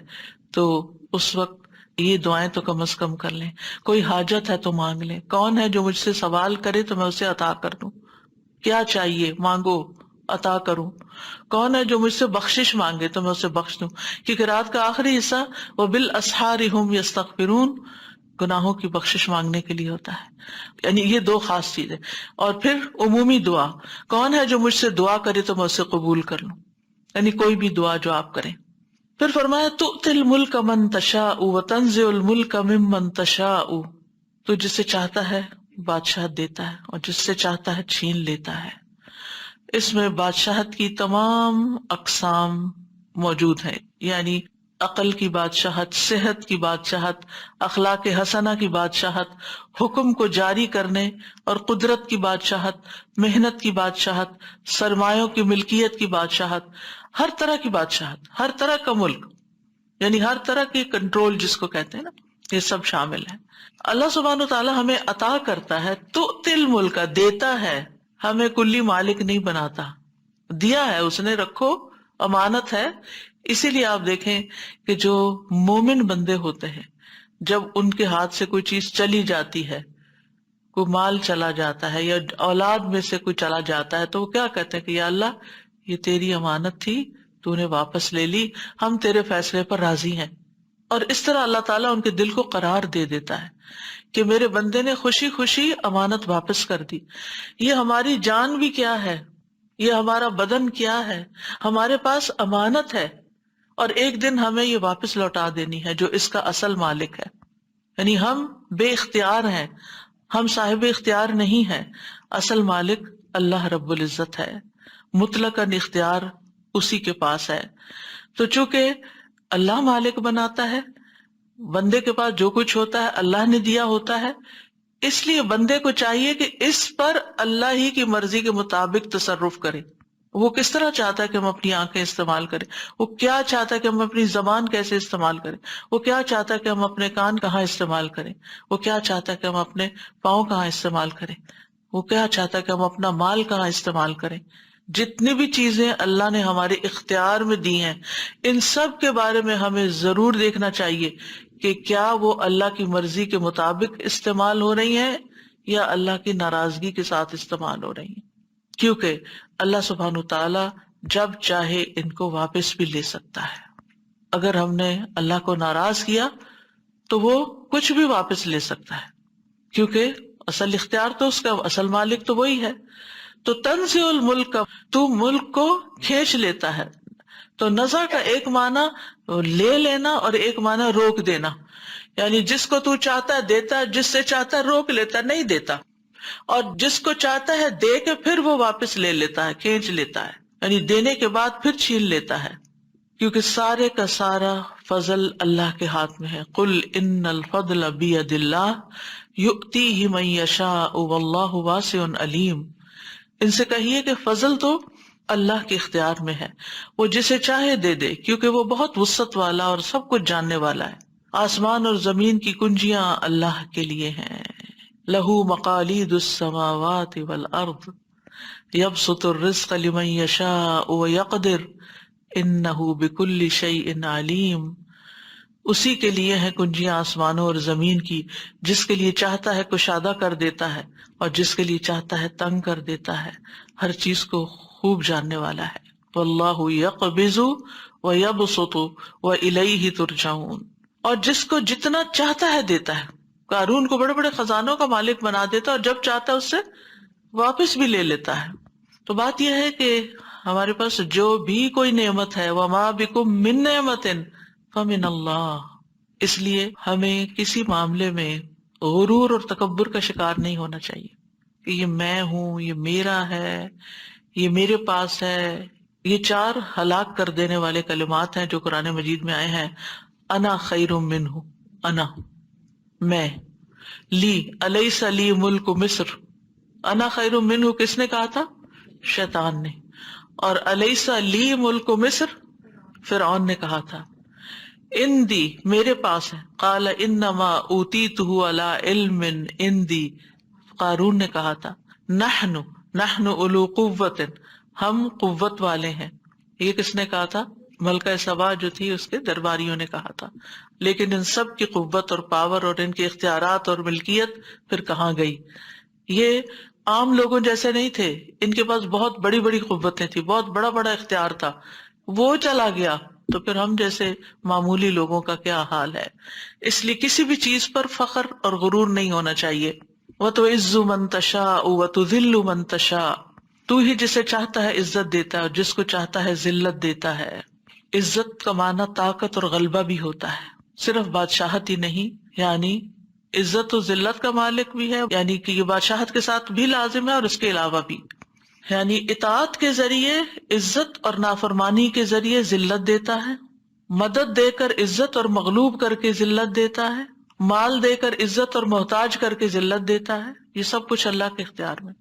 تو اس وقت یہ دعائیں تو کم از کم کر لیں. کوئی حاجت ہے تو مانگ لیں، کون ہے جو مجھ سے سوال کرے تو میں اسے عطا کر دوں، کیا چاہیے مانگو عطا کروں، کون ہے جو مجھ سے بخشش مانگے تو میں اسے بخش دوں. کیونکہ رات کا آخری حصہ وَبِالْأَسْحَارِ هُمْ يَسْتَغْفِرُونَ گناہوں کی بخشش مانگنے کے لیے ہوتا ہے. یعنی یہ 2 خاص چیزیں. اور پھر عمومی دعا، کون ہے جو مجھ سے دعا کرے تو میں اسے قبول کر لوں، یعنی کوئی بھی دعا جو آپ کریں. پھر فرمایا تؤتی الملک من تشاء وتنزع الملک ممن تشاء، تو جس سے چاہتا ہے بادشاہت دیتا ہے اور جس سے چاہتا ہے چھین لیتا ہے. اس میں بادشاہت کی تمام اقسام موجود ہیں، یعنی عقل کی بادشاہت، صحت کی بادشاہت، اخلاق حسنہ کی بادشاہت، حکم کو جاری کرنے اور قدرت کی بادشاہت، محنت کی بادشاہت، سرمایوں کی ملکیت کی بادشاہت، ہر طرح کی بادشاہت، ہر طرح کا ملک، یعنی ہر طرح کی کنٹرول جس کو کہتے ہیں نا، یہ سب شامل ہے. اللہ سبحانہ وتعالیٰ ہمیں عطا کرتا ہے، تو تل ملک دیتا ہے، ہمیں کلی مالک نہیں بناتا، دیا ہے اس نے، رکھو امانت ہے. اسی لیے آپ دیکھیں کہ جو مومن بندے ہوتے ہیں جب ان کے ہاتھ سے کوئی چیز چلی جاتی ہے، کوئی مال چلا جاتا ہے یا اولاد میں سے کوئی چلا جاتا ہے، تو وہ کیا کہتے ہیں کہ یا اللہ یہ تیری امانت تھی، تو نے واپس لے لی، ہم تیرے فیصلے پر راضی ہیں. اور اس طرح اللہ تعالیٰ ان کے دل کو قرار دے دیتا ہے کہ میرے بندے نے خوشی خوشی امانت واپس کر دی. یہ ہماری جان بھی کیا ہے، یہ ہمارا بدن کیا ہے، ہمارے پاس امانت ہے، اور ایک دن ہمیں یہ واپس لوٹا دینی ہے جو اس کا اصل مالک ہے. یعنی ہم بے اختیار ہیں، ہم صاحب اختیار نہیں ہیں، اصل مالک اللہ رب العزت ہے، مطلقاً اختیار اسی کے پاس ہے. تو چونکہ اللہ مالک بناتا ہے بندے کے پاس جو کچھ ہوتا ہے اللہ نے دیا ہوتا ہے، اس لیے بندے کو چاہیے کہ اس پر اللہ ہی کی مرضی کے مطابق تصرف کرے. وہ کس طرح چاہتا ہے کہ ہم اپنی آنکھیں استعمال کریں، وہ کیا چاہتا ہے کہ ہم اپنی زبان کیسے استعمال کریں، وہ کیا چاہتا ہے کہ ہم اپنے کان کہاں استعمال کریں، وہ کیا چاہتا ہے کہ ہم اپنے پاؤں کہاں استعمال کریں، وہ کیا چاہتا ہے کہ ہم اپنا مال کہاں استعمال کریں. جتنی بھی چیزیں اللہ نے ہمارے اختیار میں دی ہیں، ان سب کے بارے میں ہمیں ضرور دیکھنا چاہیے کہ کیا وہ اللہ کی مرضی کے مطابق استعمال ہو رہی ہیں یا اللہ کی ناراضگی کے ساتھ استعمال ہو رہی ہیں. کیونکہ اللہ سبحانہ تعالیٰ جب چاہے ان کو واپس بھی لے سکتا ہے. اگر ہم نے اللہ کو ناراض کیا تو وہ کچھ بھی واپس لے سکتا ہے، کیونکہ اصل اختیار تو اس کا، اصل مالک تو وہی ہے. تو تنزع الملک، تو ملک کو کھینچ لیتا ہے. تو نزع کا ایک معنی لے لینا اور ایک معنی روک دینا، یعنی جس کو تو چاہتا ہے دیتا ہے، جس سے چاہتا ہے روک لیتا ہے نہیں دیتا، اور جس کو چاہتا ہے دے کے پھر وہ واپس لے لیتا ہے، کھینچ لیتا ہے، یعنی دینے کے بعد پھر چھین لیتا ہے. کیونکہ سارے کا سارا فضل اللہ کے ہاتھ میں ہے. قل ان الفضل بید اللہ یؤتیہ من یشاء واللہ واسع علیم. ان سے کہیے کہ فضل تو اللہ کے اختیار میں ہے، وہ جسے چاہے دے دے، کیونکہ وہ بہت وسعت والا اور سب کچھ جاننے والا ہے. آسمان اور زمین کی کنجیاں اللہ کے لیے ہیں. لہ مقالید السماوات والارض یبسط الرزق لمن یشاء ویقدر انہ بکل شیء علیم. اسی کے لیے ہیں کنجیاں آسمانوں اور زمین کی، جس کے لیے چاہتا ہے کشادہ کر دیتا ہے اور جس کے لیے چاہتا ہے تنگ کر دیتا ہے. ہر چیز کو خوب جاننے والا ہے. واللہ یقبض ویبسط والیہ ترجعون. اور جس کو جتنا چاہتا ہے دیتا ہے. قارون کو بڑے بڑے خزانوں کا مالک بنا دیتا ہے اور جب چاہتا ہے اس سے واپس بھی لے لیتا ہے. تو بات یہ ہے کہ ہمارے پاس جو بھی کوئی نعمت ہے، وما بکم من نعمت فمن اللہ، اس لیے ہمیں کسی معاملے میں غرور اور تکبر کا شکار نہیں ہونا چاہیے کہ یہ میں ہوں، یہ میرا ہے، یہ میرے پاس ہے. یہ 4 ہلاک کر دینے والے کلمات ہیں جو قرآن مجید میں آئے ہیں. انا خیر منہ، انا میں، لی الیس لی ملک مصر. انا خیر منہ کس نے کہا تھا؟ شیطان نے. اور الیس لی ملک مصر فرعون نے کہا تھا. اندی میرے پاس ہے. قال انما اوتیتہ علی علم اندی، قارون نے کہا تھا. نحن اولو قوت، ہم قوت والے ہیں. یہ کس نے کہا تھا؟ ملکہ سبا جو تھی اس کے درباریوں نے کہا تھا. لیکن ان سب کی قوت اور پاور اور ان کے اختیارات اور ملکیت پھر کہاں گئی؟ یہ عام لوگوں جیسے نہیں تھے، ان کے پاس بہت بڑی بڑی قوتیں تھی، بہت بڑا بڑا اختیار تھا. وہ چلا گیا تو پھر ہم جیسے معمولی لوگوں کا کیا حال ہے. اس لیے کسی بھی چیز پر فخر اور غرور نہیں ہونا چاہیے. وَتُعِزُّ مَن تَشَاءُ وَتُذِلُّ مَن تَشَاءُ، تو ہی جسے چاہتا ہے عزت دیتا ہے اور جس کو چاہتا ہے ذلت دیتا ہے. عزت کا معنی طاقت اور غلبہ بھی ہوتا ہے، صرف بادشاہت ہی نہیں. یعنی عزت و ذلت کا مالک بھی ہے، یعنی کہ یہ بادشاہت کے ساتھ بھی لازم ہے اور اس کے علاوہ بھی. یعنی اطاعت کے ذریعے عزت اور نافرمانی کے ذریعے ذلت دیتا ہے، مدد دے کر عزت اور مغلوب کر کے ذلت دیتا ہے، مال دے کر عزت اور محتاج کر کے ذلت دیتا ہے. یہ سب کچھ اللہ کے اختیار میں.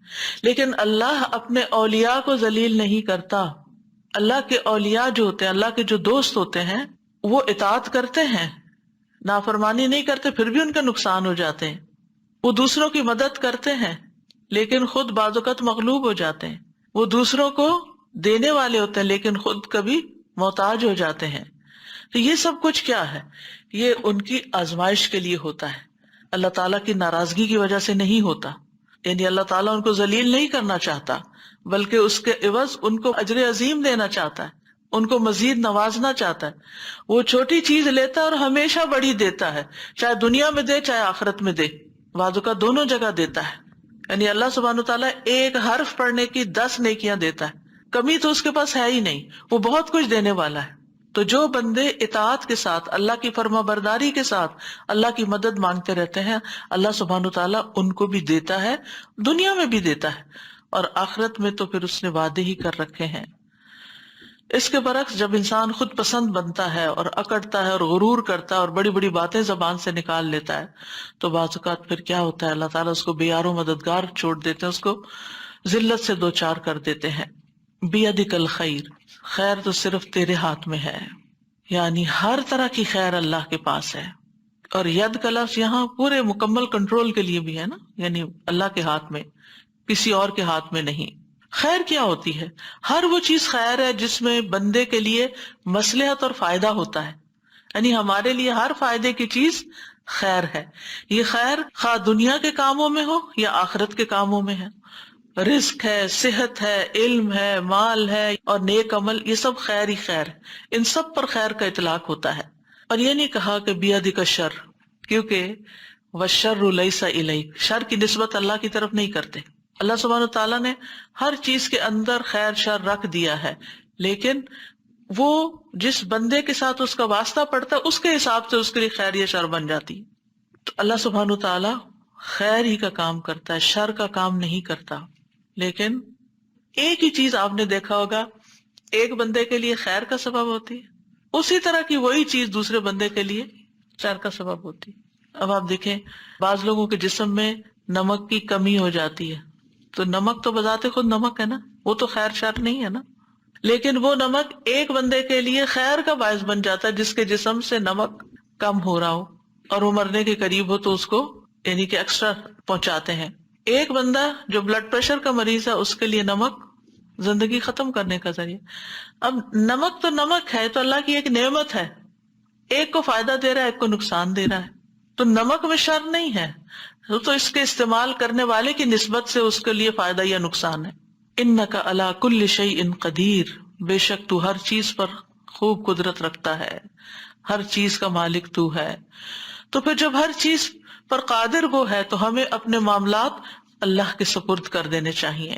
لیکن اللہ اپنے اولیاء کو ذلیل نہیں کرتا. اللہ کے اولیاء جو ہوتے ہیں، اللہ کے جو دوست ہوتے ہیں، وہ اطاعت کرتے ہیں، نافرمانی نہیں کرتے، پھر بھی ان کا نقصان ہو جاتے ہیں. وہ دوسروں کی مدد کرتے ہیں لیکن خود بعض اوقات مغلوب ہو جاتے ہیں. وہ دوسروں کو دینے والے ہوتے ہیں لیکن خود کبھی محتاج ہو جاتے ہیں. تو یہ سب کچھ کیا ہے؟ یہ ان کی آزمائش کے لیے ہوتا ہے، اللہ تعالیٰ کی ناراضگی کی وجہ سے نہیں ہوتا. یعنی اللہ تعالیٰ ان کو ذلیل نہیں کرنا چاہتا بلکہ اس کے عوض ان کو اجر عظیم دینا چاہتا ہے، ان کو مزید نوازنا چاہتا ہے. وہ چھوٹی چیز لیتا ہے اور ہمیشہ بڑی دیتا ہے، چاہے دنیا میں دے چاہے آخرت میں دے. بعض اوقات دونوں جگہ دیتا ہے. یعنی اللہ سبحانہ تعالیٰ ایک حرف پڑھنے کی 10 نیکیاں دیتا ہے. کمی تو اس کے پاس ہے ہی نہیں، وہ بہت کچھ دینے والا ہے. تو جو بندے اطاعت کے ساتھ، اللہ کی فرما برداری کے ساتھ اللہ کی مدد مانگتے رہتے ہیں، اللہ سبحانہ تعالیٰ ان کو بھی دیتا ہے، دنیا میں بھی دیتا ہے، اور آخرت میں تو پھر اس نے وعدے ہی کر رکھے ہیں. اس کے برعکس جب انسان خود پسند بنتا ہے اور اکڑتا ہے اور غرور کرتا ہے اور بڑی بڑی باتیں زبان سے نکال لیتا ہے تو بعض اوقات پھر کیا ہوتا ہے، اللہ تعالیٰ اس کو بے یار و مددگار چھوڑ دیتے ہیں، اس کو ذلت سے دو چار کر دیتے ہیں۔ بیدک الخیر، خیر تو صرف تیرے ہاتھ میں ہے، یعنی ہر طرح کی خیر اللہ کے پاس ہے۔ اور ید کا لفظ یہاں پورے مکمل کنٹرول کے لیے بھی ہے نا، یعنی اللہ کے ہاتھ میں، کسی اور کے ہاتھ میں نہیں۔ خیر کیا ہوتی ہے؟ ہر وہ چیز خیر ہے جس میں بندے کے لیے مصلحت اور فائدہ ہوتا ہے، یعنی ہمارے لیے ہر فائدے کی چیز خیر ہے۔ یہ خیر خواہ دنیا کے کاموں میں ہو یا آخرت کے کاموں میں ہے، رزق ہے، صحت ہے، علم ہے، مال ہے اور نیک عمل، یہ سب خیر ہی خیر ہے، ان سب پر خیر کا اطلاق ہوتا ہے۔ اور یہ نہیں کہا کہ بیدک الشر، کیونکہ والشر لیس الیک، شر کی نسبت اللہ کی طرف نہیں کرتے۔ اللہ سبحانہ تعالیٰ نے ہر چیز کے اندر خیر شر رکھ دیا ہے، لیکن وہ جس بندے کے ساتھ اس کا واسطہ پڑتا ہے اس کے حساب سے اس کے لیے خیر یا شر بن جاتی ہے۔ تو اللہ سبحانہ تعالیٰ خیر ہی کا کام کرتا ہے، شر کا کام نہیں کرتا۔ لیکن ایک ہی چیز آپ نے دیکھا ہوگا، ایک بندے کے لیے خیر کا سبب ہوتی ہے، اسی طرح کی وہی چیز دوسرے بندے کے لیے شر کا سبب ہوتی ہے۔ اب آپ دیکھیں بعض لوگوں کے جسم میں نمک کی کمی ہو جاتی ہے، تو نمک تو بذات خود نمک ہے نا، وہ تو خیر شر نہیں ہے نا، لیکن وہ نمک ایک بندے کے لیے خیر کا باعث بن جاتا ہے جس کے جسم سے نمک کم ہو رہا ہو اور وہ مرنے کے قریب ہو تو اس کو یعنی کہ ایکسٹرا پہنچاتے ہیں۔ ایک بندہ جو بلڈ پریشر کا مریض ہے اس کے لیے نمک زندگی ختم کرنے کا ذریعہ۔ اب نمک تو نمک ہے، تو اللہ کی ایک نعمت ہے، ایک کو فائدہ دے رہا ہے ایک کو نقصان دے رہا ہے، تو نمک میں شر نہیں ہے، تو اس کے استعمال کرنے والے کی نسبت سے اس کے لیے فائدہ یا نقصان ہے۔ انک علی کل شیء قدیر، بے شک تو ہر چیز پر خوب قدرت رکھتا ہے، ہر چیز کا مالک تو ہے۔ تو پھر جب ہر چیز پر قادر وہ ہے تو ہمیں اپنے معاملات اللہ کے سپرد کر دینے چاہیے،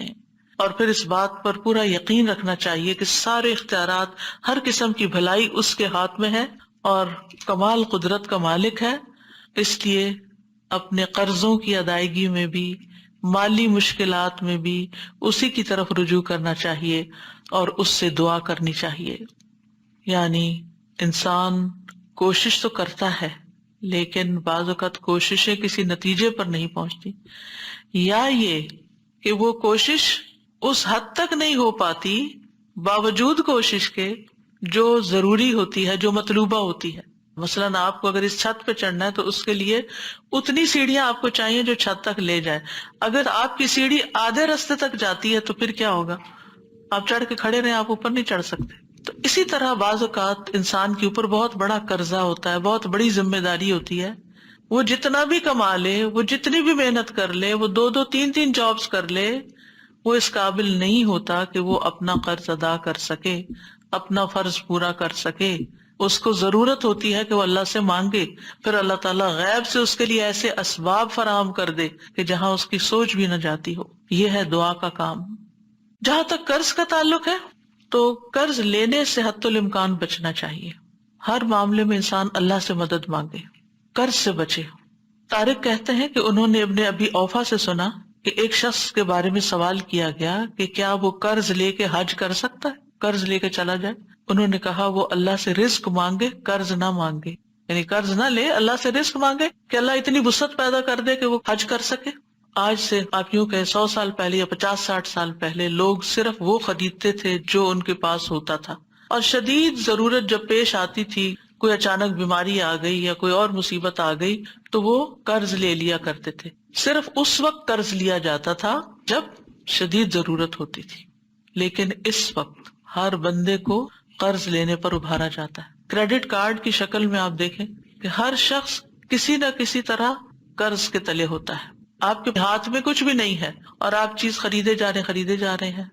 اور پھر اس بات پر پورا یقین رکھنا چاہیے کہ سارے اختیارات، ہر قسم کی بھلائی اس کے ہاتھ میں ہے اور کمال قدرت کا مالک ہے۔ اس لیے اپنے قرضوں کی ادائیگی میں بھی، مالی مشکلات میں بھی اسی کی طرف رجوع کرنا چاہیے اور اس سے دعا کرنی چاہیے۔ یعنی انسان کوشش تو کرتا ہے لیکن بعض اوقات کوششیں کسی نتیجے پر نہیں پہنچتی، یا یہ کہ وہ کوشش اس حد تک نہیں ہو پاتی باوجود کوشش کے جو ضروری ہوتی ہے، جو مطلوبہ ہوتی ہے۔ مثلاً آپ کو اگر اس چھت پہ چڑھنا ہے تو اس کے لیے اتنی سیڑھیاں آپ کو چاہیے جو چھت تک لے جائے۔ اگر آپ کی سیڑھی آدھے راستے تک جاتی ہے تو پھر کیا ہوگا؟ آپ چڑھ کے کھڑے رہیں، آپ اوپر نہیں چڑھ سکتے۔ تو اسی طرح بعض اوقات انسان کے اوپر بہت بڑا قرضہ ہوتا ہے، بہت بڑی ذمہ داری ہوتی ہے، وہ جتنا بھی کما لے، وہ جتنی بھی محنت کر لے، وہ 2 3 جابز کر لے، وہ اس قابل نہیں ہوتا کہ وہ اپنا قرض ادا کر سکے، اپنا فرض پورا کر سکے۔ اس کو ضرورت ہوتی ہے کہ وہ اللہ سے مانگے، پھر اللہ تعالیٰ غیب سے اس کے لیے ایسے اسباب فراہم کر دے کہ جہاں اس کی سوچ بھی نہ جاتی ہو۔ یہ ہے دعا کا کام۔ جہاں تک قرض کا تعلق ہے تو قرض لینے سے حتی الامکان بچنا چاہیے۔ ہر معاملے میں انسان اللہ سے مدد مانگے، قرض سے بچے۔ طارق کہتے ہیں کہ انہوں نے ابن ابی اوفا سے سنا کہ ایک شخص کے بارے میں سوال کیا گیا کہ کیا وہ قرض لے کے حج کر سکتا ہے، قرض لے کے چلا جائے؟ انہوں نے کہا وہ اللہ سے رزق مانگے، قرض نہ مانگے، یعنی قرض نہ لے، اللہ سے رزق مانگے کہ اللہ اتنی وسعت پیدا کر دے کہ وہ حج کر سکے۔ آج سے آپ یوں کہ 100 سال پہلے یا 50-60 سال پہلے لوگ صرف وہ خریدتے تھے جو ان کے پاس ہوتا تھا، اور شدید ضرورت جب پیش آتی تھی، کوئی اچانک بیماری آ گئی یا کوئی اور مصیبت آ گئی تو وہ قرض لے لیا کرتے تھے۔ صرف اس وقت قرض لیا جاتا تھا جب شدید ضرورت ہوتی تھی، لیکن اس وقت ہر بندے کو قرض لینے پر ابھارا جاتا ہے۔ کریڈٹ کارڈ کی شکل میں آپ دیکھیں کہ ہر شخص کسی نہ کسی طرح قرض کے تلے ہوتا ہے۔ آپ کے ہاتھ میں کچھ بھی نہیں ہے اور آپ چیز خریدے جا رہے ہیں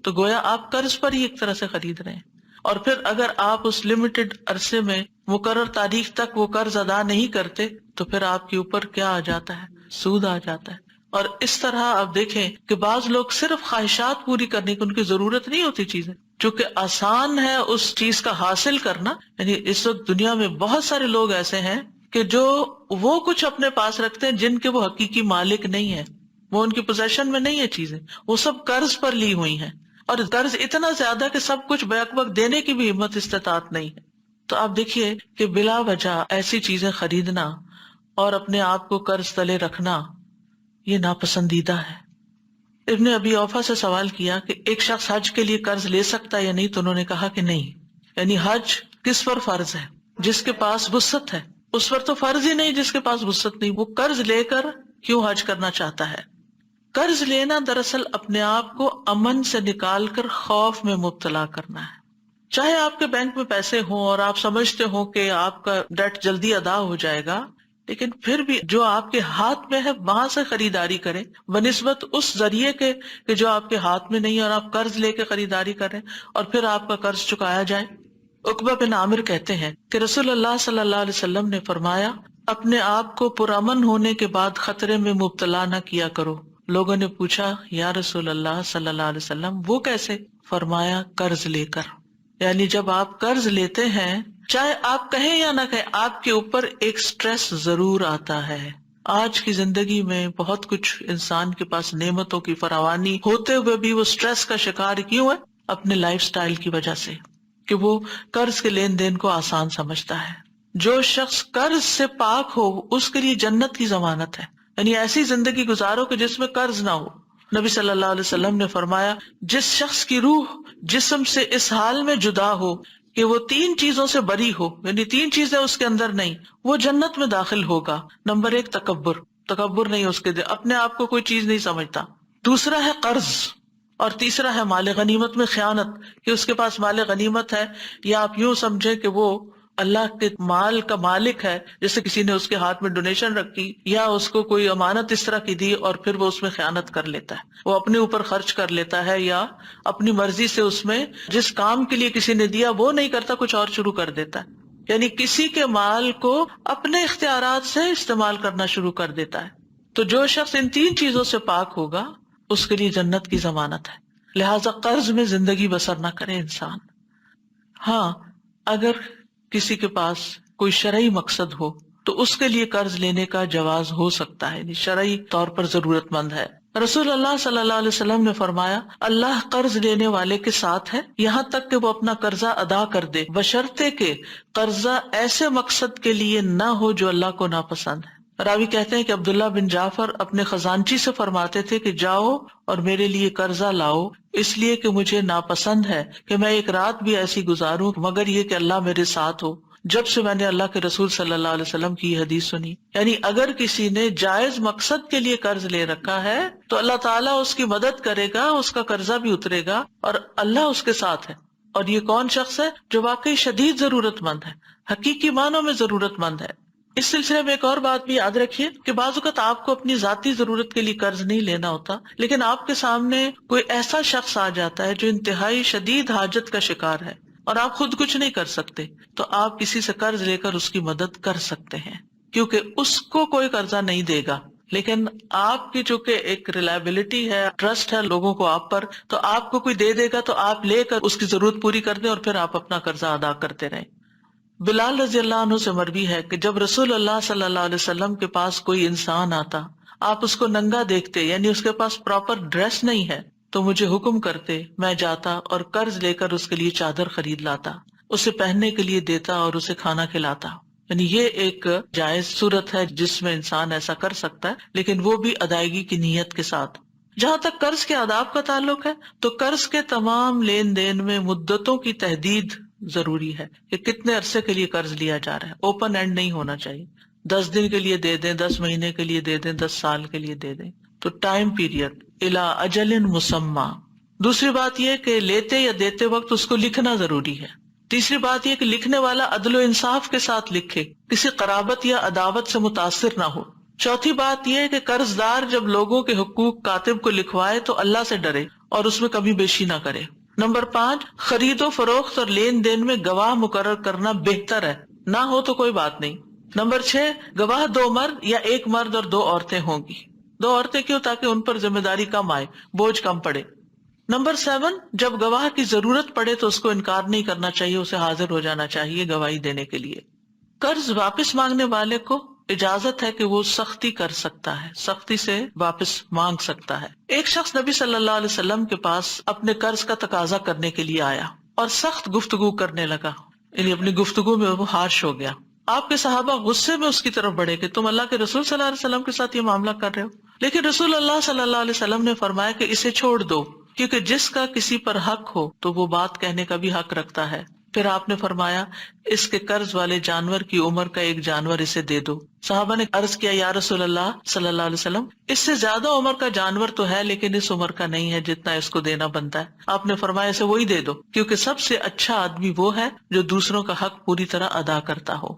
تو گویا آپ قرض پر ہی ایک طرح سے خرید رہے ہیں۔ اور پھر اگر آپ اس لمیٹڈ عرصے میں مقرر تاریخ تک وہ قرض ادا نہیں کرتے تو پھر آپ کے اوپر کیا آ جاتا ہے؟ سود آ جاتا ہے۔ اور اس طرح آپ دیکھیں کہ بعض لوگ صرف خواہشات پوری کرنے کی، ان کی ضرورت نہیں ہوتی چیزیں، چونکہ آسان ہے اس چیز کا حاصل کرنا۔ یعنی اس وقت دنیا میں بہت سارے لوگ ایسے ہیں کہ جو وہ کچھ اپنے پاس رکھتے ہیں جن کے وہ حقیقی مالک نہیں ہیں، وہ ان کی پوزیشن میں نہیں ہے چیزیں، وہ سب قرض پر لی ہوئی ہیں۔ اور قرض اتنا زیادہ کہ سب کچھ بیک وقت دینے کی بھی ہمت استطاعت نہیں ہے. تو آپ دیکھیے کہ بلا وجہ ایسی چیزیں خریدنا اور اپنے آپ کو قرض تلے رکھنا یہ ناپسندیدہ ہے. ابن ابی اوفا سے سوال کیا کہ ایک شخص حج کے لیے قرض لے سکتا ہے یا نہیں، تو انہوں نے کہا کہ نہیں. یعنی حج کس پر فرض ہے؟ جس کے پاس وسعت ہے. اس پر تو فرض ہی نہیں جس کے پاس وسعت نہیں. وہ قرض لے کر کیوں حج کرنا چاہتا ہے؟ قرض لینا دراصل اپنے آپ کو امن سے نکال کر خوف میں مبتلا کرنا ہے. چاہے آپ کے بینک میں پیسے ہوں اور آپ سمجھتے ہو کہ آپ کا ڈیٹ جلدی ادا ہو جائے گا، لیکن پھر بھی جو آپ کے ہاتھ میں ہے وہاں سے خریداری کریں بنسبت اس ذریعے کے کہ جو آپ کے ہاتھ میں نہیں اور آپ قرض لے کے خریداری کریں اور پھر آپ کا قرض چکایا جائے. عقبہ بن عامر کہتے ہیں کہ رسول اللہ صلی اللہ علیہ وسلم نے فرمایا، اپنے آپ کو پرامن ہونے کے بعد خطرے میں مبتلا نہ کیا کرو. لوگوں نے پوچھا یا رسول اللہ صلی اللہ علیہ وسلم وہ کیسے؟ فرمایا قرض لے کر. یعنی جب آپ قرض لیتے ہیں، چاہے آپ کہیں یا نہ کہیں، آپ کے اوپر ایک سٹریس ضرور آتا ہے. آج کی زندگی میں بہت کچھ انسان کے پاس نعمتوں کی فراوانی ہوتے ہوئے بھی وہ سٹریس کا شکار کیوں ہے؟ اپنے لائف سٹائل کی وجہ سے، کہ وہ قرض کے لین دین کو آسان سمجھتا ہے. جو شخص قرض سے پاک ہو اس کے لیے جنت کی ضمانت ہے. یعنی ایسی زندگی گزارو کہ جس میں قرض نہ ہو. نبی صلی اللہ علیہ وسلم نے فرمایا، جس شخص کی روح جسم سے اس حال میں جدا ہو کہ وہ 3 چیزوں سے بری ہو، یعنی 3 چیزیں اس کے اندر نہیں، وہ جنت میں داخل ہوگا. نمبر 1 تکبر نہیں اس کے دل، اپنے آپ کو کوئی چیز نہیں سمجھتا. دوسرا ہے قرض، اور تیسرا ہے مال غنیمت میں خیانت، کہ اس کے پاس مال غنیمت ہے یا آپ یوں سمجھے کہ وہ اللہ کے مال کا مالک ہے، جیسے کسی نے اس کے ہاتھ میں ڈونیشن رکھی یا اس کو کوئی امانت اس طرح کی دی اور پھر وہ اس میں خیانت کر لیتا ہے، وہ اپنے اوپر خرچ کر لیتا ہے یا اپنی مرضی سے اس میں جس کام کے لیے کسی نے دیا وہ نہیں کرتا، کچھ اور شروع کر دیتا ہے. یعنی کسی کے مال کو اپنے اختیارات سے استعمال کرنا شروع کر دیتا ہے. تو جو شخص ان 3 چیزوں سے پاک ہوگا اس کے لیے جنت کی ضمانت ہے. لہذا قرض میں زندگی بسر نہ کرے انسان. ہاں، اگر کسی کے پاس کوئی شرعی مقصد ہو تو اس کے لیے قرض لینے کا جواز ہو سکتا ہے، یعنی شرعی طور پر ضرورت مند ہے. رسول اللہ صلی اللہ علیہ وسلم نے فرمایا، اللہ قرض لینے والے کے ساتھ ہے یہاں تک کہ وہ اپنا قرضہ ادا کر دے، بشرطے کہ قرضہ ایسے مقصد کے لیے نہ ہو جو اللہ کو ناپسند ہے. راوی کہتے ہیں کہ عبداللہ بن جعفر اپنے خزانچی سے فرماتے تھے کہ جاؤ اور میرے لیے قرضہ لاؤ، اس لیے کہ مجھے ناپسند ہے کہ میں ایک رات بھی ایسی گزاروں مگر یہ کہ اللہ میرے ساتھ ہو. جب سے میں نے اللہ کے رسول صلی اللہ علیہ وسلم کی یہ حدیث سنی، یعنی اگر کسی نے جائز مقصد کے لیے قرض لے رکھا ہے تو اللہ تعالیٰ اس کی مدد کرے گا، اس کا قرضہ بھی اترے گا اور اللہ اس کے ساتھ ہے. اور یہ کون شخص ہے؟ جو واقعی شدید ضرورت مند ہے، حقیقی معنوں میں ضرورت مند ہے. اس سلسلے میں ایک اور بات بھی یاد رکھیے کہ بعض اوقات آپ کو اپنی ذاتی ضرورت کے لیے قرض نہیں لینا ہوتا، لیکن آپ کے سامنے کوئی ایسا شخص آ جاتا ہے جو انتہائی شدید حاجت کا شکار ہے اور آپ خود کچھ نہیں کر سکتے، تو آپ کسی سے قرض لے کر اس کی مدد کر سکتے ہیں، کیونکہ اس کو کوئی قرضہ نہیں دے گا. لیکن آپ کی چونکہ ایک ریلائبلٹی ہے، ٹرسٹ ہے لوگوں کو آپ پر، تو آپ کو کوئی دے دے گا تو آپ لے کر اس کی ضرورت پوری کر دیں اور پھر آپ اپنا قرضہ ادا کرتے رہیں. بلال رضی اللہ عنہ سے مروی ہے کہ جب رسول اللہ صلی اللہ علیہ وسلم کے پاس کوئی انسان آتا، آپ اس کو ننگا دیکھتے، یعنی اس کے پاس پراپر ڈریس نہیں ہے، تو مجھے حکم کرتے، میں جاتا اور قرض لے کر اس کے لیے چادر خرید لاتا، اسے پہننے کے لیے دیتا اور اسے کھانا کھلاتا. یعنی یہ ایک جائز صورت ہے جس میں انسان ایسا کر سکتا ہے، لیکن وہ بھی ادائیگی کی نیت کے ساتھ. جہاں تک قرض کے آداب کا تعلق ہے تو قرض کے تمام لین دین میں مدتوں کی تحدید ضروری ہے کہ کتنے عرصے کے لیے قرض لیا جا رہا ہے. اوپن اینڈ نہیں ہونا چاہیے، 10 دن کے لیے دے دیں، 10 مہینے کے لیے دے دیں، 10 سال کے لیے دے دیں. تو ٹائم پیریڈ الی اجل مسمى. دوسری بات یہ کہ لیتے یا دیتے وقت اس کو لکھنا ضروری ہے. تیسری بات یہ کہ لکھنے والا عدل و انصاف کے ساتھ لکھے، کسی قرابت یا عداوت سے متاثر نہ ہو. چوتھی بات یہ ہے کہ قرض دار جب لوگوں کے حقوق کاتب کو لکھوائے تو اللہ سے ڈرے اور اس میں کمی بیشی نہ کرے. نمبر 5، خرید و فروخت اور لین دین میں گواہ مقرر کرنا بہتر ہے، نہ ہو تو کوئی بات نہیں. نمبر 6، گواہ 2 مرد یا 1 مرد اور 2 عورتیں ہوں گی. 2 عورتیں کیوں؟ تاکہ ان پر ذمہ داری کم آئے، بوجھ کم پڑے. نمبر 7، جب گواہ کی ضرورت پڑے تو اس کو انکار نہیں کرنا چاہیے، اسے حاضر ہو جانا چاہیے گواہی دینے کے لیے. قرض واپس مانگنے والے کو اجازت ہے کہ وہ سختی کر سکتا ہے، سختی سے واپس مانگ سکتا ہے۔ ایک شخص نبی صلی اللہ علیہ وسلم کے پاس اپنے قرض کا تقاضا کرنے کے لیے آیا اور سخت گفتگو کرنے لگا، یعنی اپنی گفتگو میں وہ ہارش ہو گیا۔ آپ کے صحابہ غصے میں اس کی طرف بڑھے کہ تم اللہ کے رسول صلی اللہ علیہ وسلم کے ساتھ یہ معاملہ کر رہے ہو، لیکن رسول اللہ صلی اللہ علیہ وسلم نے فرمایا کہ اسے چھوڑ دو، کیونکہ جس کا کسی پر حق ہو تو وہ بات کہنے کا بھی حق رکھتا ہے۔ پھر آپ نے فرمایا اس کے قرض والے جانور کی عمر کا ایک جانور اسے دے دو۔ صحابہ نے عرض کیا یا رسول اللہ صلی اللہ علیہ وسلم، اس سے زیادہ عمر کا جانور تو ہے لیکن اس عمر کا نہیں ہے جتنا اس کو دینا بنتا ہے۔ آپ نے فرمایا اسے وہی دے دو، کیونکہ سب سے اچھا آدمی وہ ہے جو دوسروں کا حق پوری طرح ادا کرتا ہو۔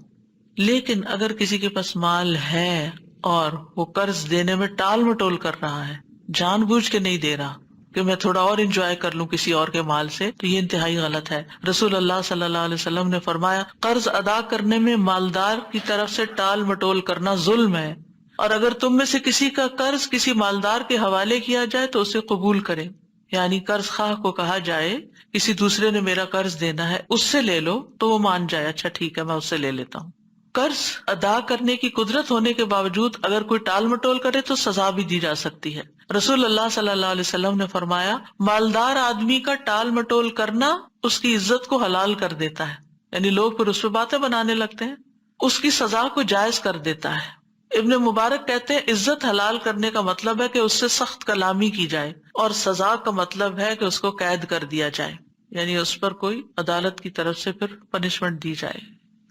لیکن اگر کسی کے پاس مال ہے اور وہ قرض دینے میں ٹال مٹول کر رہا ہے، جان بوجھ کے نہیں دے رہا کہ میں تھوڑا اور انجوائے کر لوں کسی اور کے مال سے، تو یہ انتہائی غلط ہے۔ رسول اللہ صلی اللہ علیہ وسلم نے فرمایا قرض ادا کرنے میں مالدار کی طرف سے ٹال مٹول کرنا ظلم ہے، اور اگر تم میں سے کسی کا قرض کسی مالدار کے حوالے کیا جائے تو اسے قبول کرے، یعنی قرض خواہ کو کہا جائے کسی دوسرے نے میرا قرض دینا ہے اس سے لے لو، تو وہ مان جائے اچھا ٹھیک ہے میں اس سے لے لیتا ہوں۔ قرض ادا کرنے کی قدرت ہونے کے باوجود اگر کوئی ٹال مٹول کرے تو سزا بھی دی جا سکتی ہے۔ رسول اللہ صلی اللہ علیہ وسلم نے فرمایا مالدار آدمی کا ٹال مٹول کرنا اس کی عزت کو حلال کر دیتا ہے، یعنی لوگ پھر اس پہ باتیں بنانے لگتے ہیں، اس کی سزا کو جائز کر دیتا ہے۔ ابن مبارک کہتے ہیں عزت حلال کرنے کا مطلب ہے کہ اس سے سخت کلامی کی جائے، اور سزا کا مطلب ہے کہ اس کو قید کر دیا جائے، یعنی اس پر کوئی عدالت کی طرف سے پھر پنشمنٹ دی جائے۔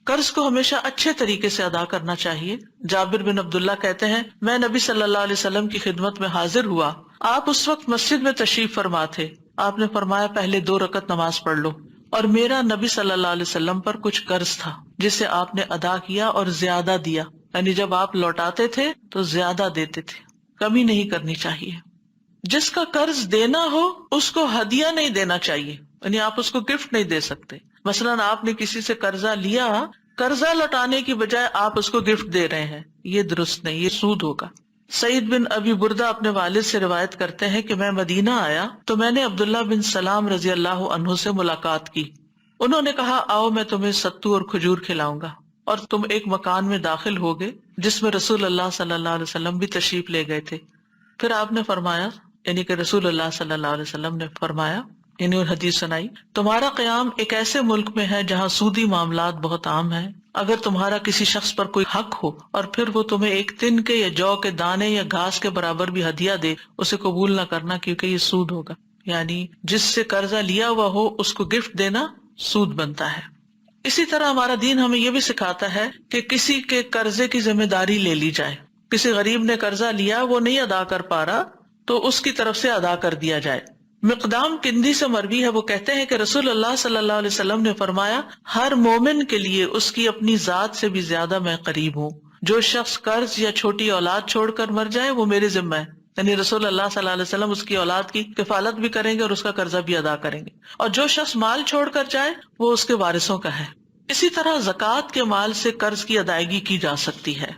قرض کو ہمیشہ اچھے طریقے سے ادا کرنا چاہیے۔ جابر بن عبداللہ کہتے ہیں میں نبی صلی اللہ علیہ وسلم کی خدمت میں حاضر ہوا، آپ اس وقت مسجد میں تشریف فرما تھے، آپ نے فرمایا پہلے 2 رکعت نماز پڑھ لو، اور میرا نبی صلی اللہ علیہ وسلم پر کچھ قرض تھا جسے آپ نے ادا کیا اور زیادہ دیا، یعنی جب آپ لوٹاتے تھے تو زیادہ دیتے تھے، کمی نہیں کرنی چاہیے۔ جس کا قرض دینا ہو اس کو ہدیہ نہیں دینا چاہیے، یعنی آپ اس کو گفٹ نہیں دے سکتے۔ مثلاً آپ نے کسی سے قرضہ لیا، قرضہ لوٹانے کی بجائے آپ اس کو گفٹ دے رہے ہیں، یہ درست نہیں، یہ سود ہوگا۔ سعید بن ابی بردہ اپنے والد سے روایت کرتے ہیں کہ میں مدینہ آیا تو میں نے عبداللہ بن سلام رضی اللہ عنہ سے ملاقات کی، انہوں نے کہا آؤ میں تمہیں ستو اور کھجور کھلاؤں گا، اور تم ایک مکان میں داخل ہو گئے جس میں رسول اللہ صلی اللہ علیہ وسلم بھی تشریف لے گئے تھے۔ پھر آپ نے فرمایا، یعنی کہ رسول اللہ صلی اللہ علیہ وسلم نے فرمایا، یعنی حدیث سنائی، تمہارا قیام ایک ایسے ملک میں ہے جہاں سودی معاملات بہت عام ہیں، اگر تمہارا کسی شخص پر کوئی حق ہو اور پھر وہ تمہیں ایک تن کے یا جو کے دانے یا گھاس کے برابر بھی ہدیہ دے، اسے قبول نہ کرنا کیونکہ یہ سود ہوگا، یعنی جس سے قرضہ لیا ہوا ہو اس کو گفٹ دینا سود بنتا ہے۔ اسی طرح ہمارا دین ہمیں یہ بھی سکھاتا ہے کہ کسی کے قرضے کی ذمہ داری لے لی جائے، کسی غریب نے قرضہ لیا وہ نہیں ادا کر پا رہا تو اس کی طرف سے ادا کر دیا جائے۔ مقدام کندی سے مروی ہے، وہ کہتے ہیں کہ رسول اللہ صلی اللہ علیہ وسلم نے فرمایا ہر مومن کے لیے اس کی اپنی ذات سے بھی زیادہ میں قریب ہوں، جو شخص قرض یا چھوٹی اولاد چھوڑ کر مر جائے وہ میرے ذمہ ہے، یعنی رسول اللہ صلی اللہ علیہ وسلم اس کی اولاد کی کفالت بھی کریں گے اور اس کا قرضہ بھی ادا کریں گے، اور جو شخص مال چھوڑ کر جائے وہ اس کے وارثوں کا ہے۔ اسی طرح زکوٰۃ کے مال سے قرض کی ادائیگی کی جا سکتی ہے۔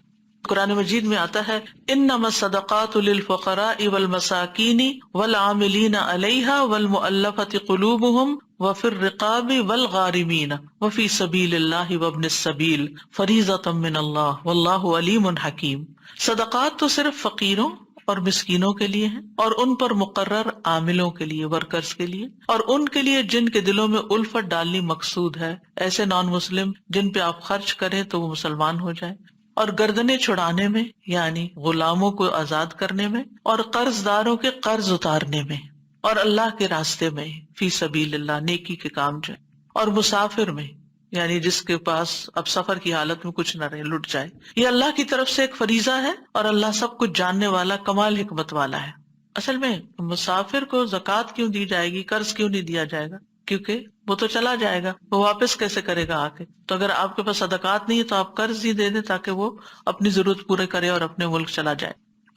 قرآن مجید میں آتا ہے انما الصدقات للفقراء والمساکین والعاملین علیہا والمؤلفۃ قلوبہم وفی الرقاب والغارمین وفی سبیل اللہ وابن السبیل فریضۃ من اللہ واللہ علیم حکیم۔ صدقات تو صرف فقیروں اور مسکینوں کے لیے ہیں، اور ان پر مقرر عاملوں کے لیے، ورکرز کے لیے، اور ان کے لیے جن کے دلوں میں الفت ڈالنی مقصود ہے، ایسے نان مسلم جن پہ آپ خرچ کریں تو وہ مسلمان ہو جائیں، اور گردنیں چھڑانے میں یعنی غلاموں کو آزاد کرنے میں، اور قرض داروں کے قرض اتارنے میں، اور اللہ کے راستے میں فی سبیل اللہ نیکی کے کام جو، اور مسافر میں یعنی جس کے پاس اب سفر کی حالت میں کچھ نہ رہے، لٹ جائے۔ یہ اللہ کی طرف سے ایک فریضہ ہے اور اللہ سب کچھ جاننے والا کمال حکمت والا ہے۔ اصل میں مسافر کو زکوٰۃ کیوں دی جائے گی، قرض کیوں نہیں دیا جائے گا؟ کیونکہ وہ تو چلا جائے گا، وہ واپس کیسے کرے گا آ کے؟ تو اگر آپ کے پاس صدقات نہیں ہے تو آپ قرض ہی دے دیں تاکہ وہ اپنی ضرورت پورے کرے اور اپنے ملک چلا جائے۔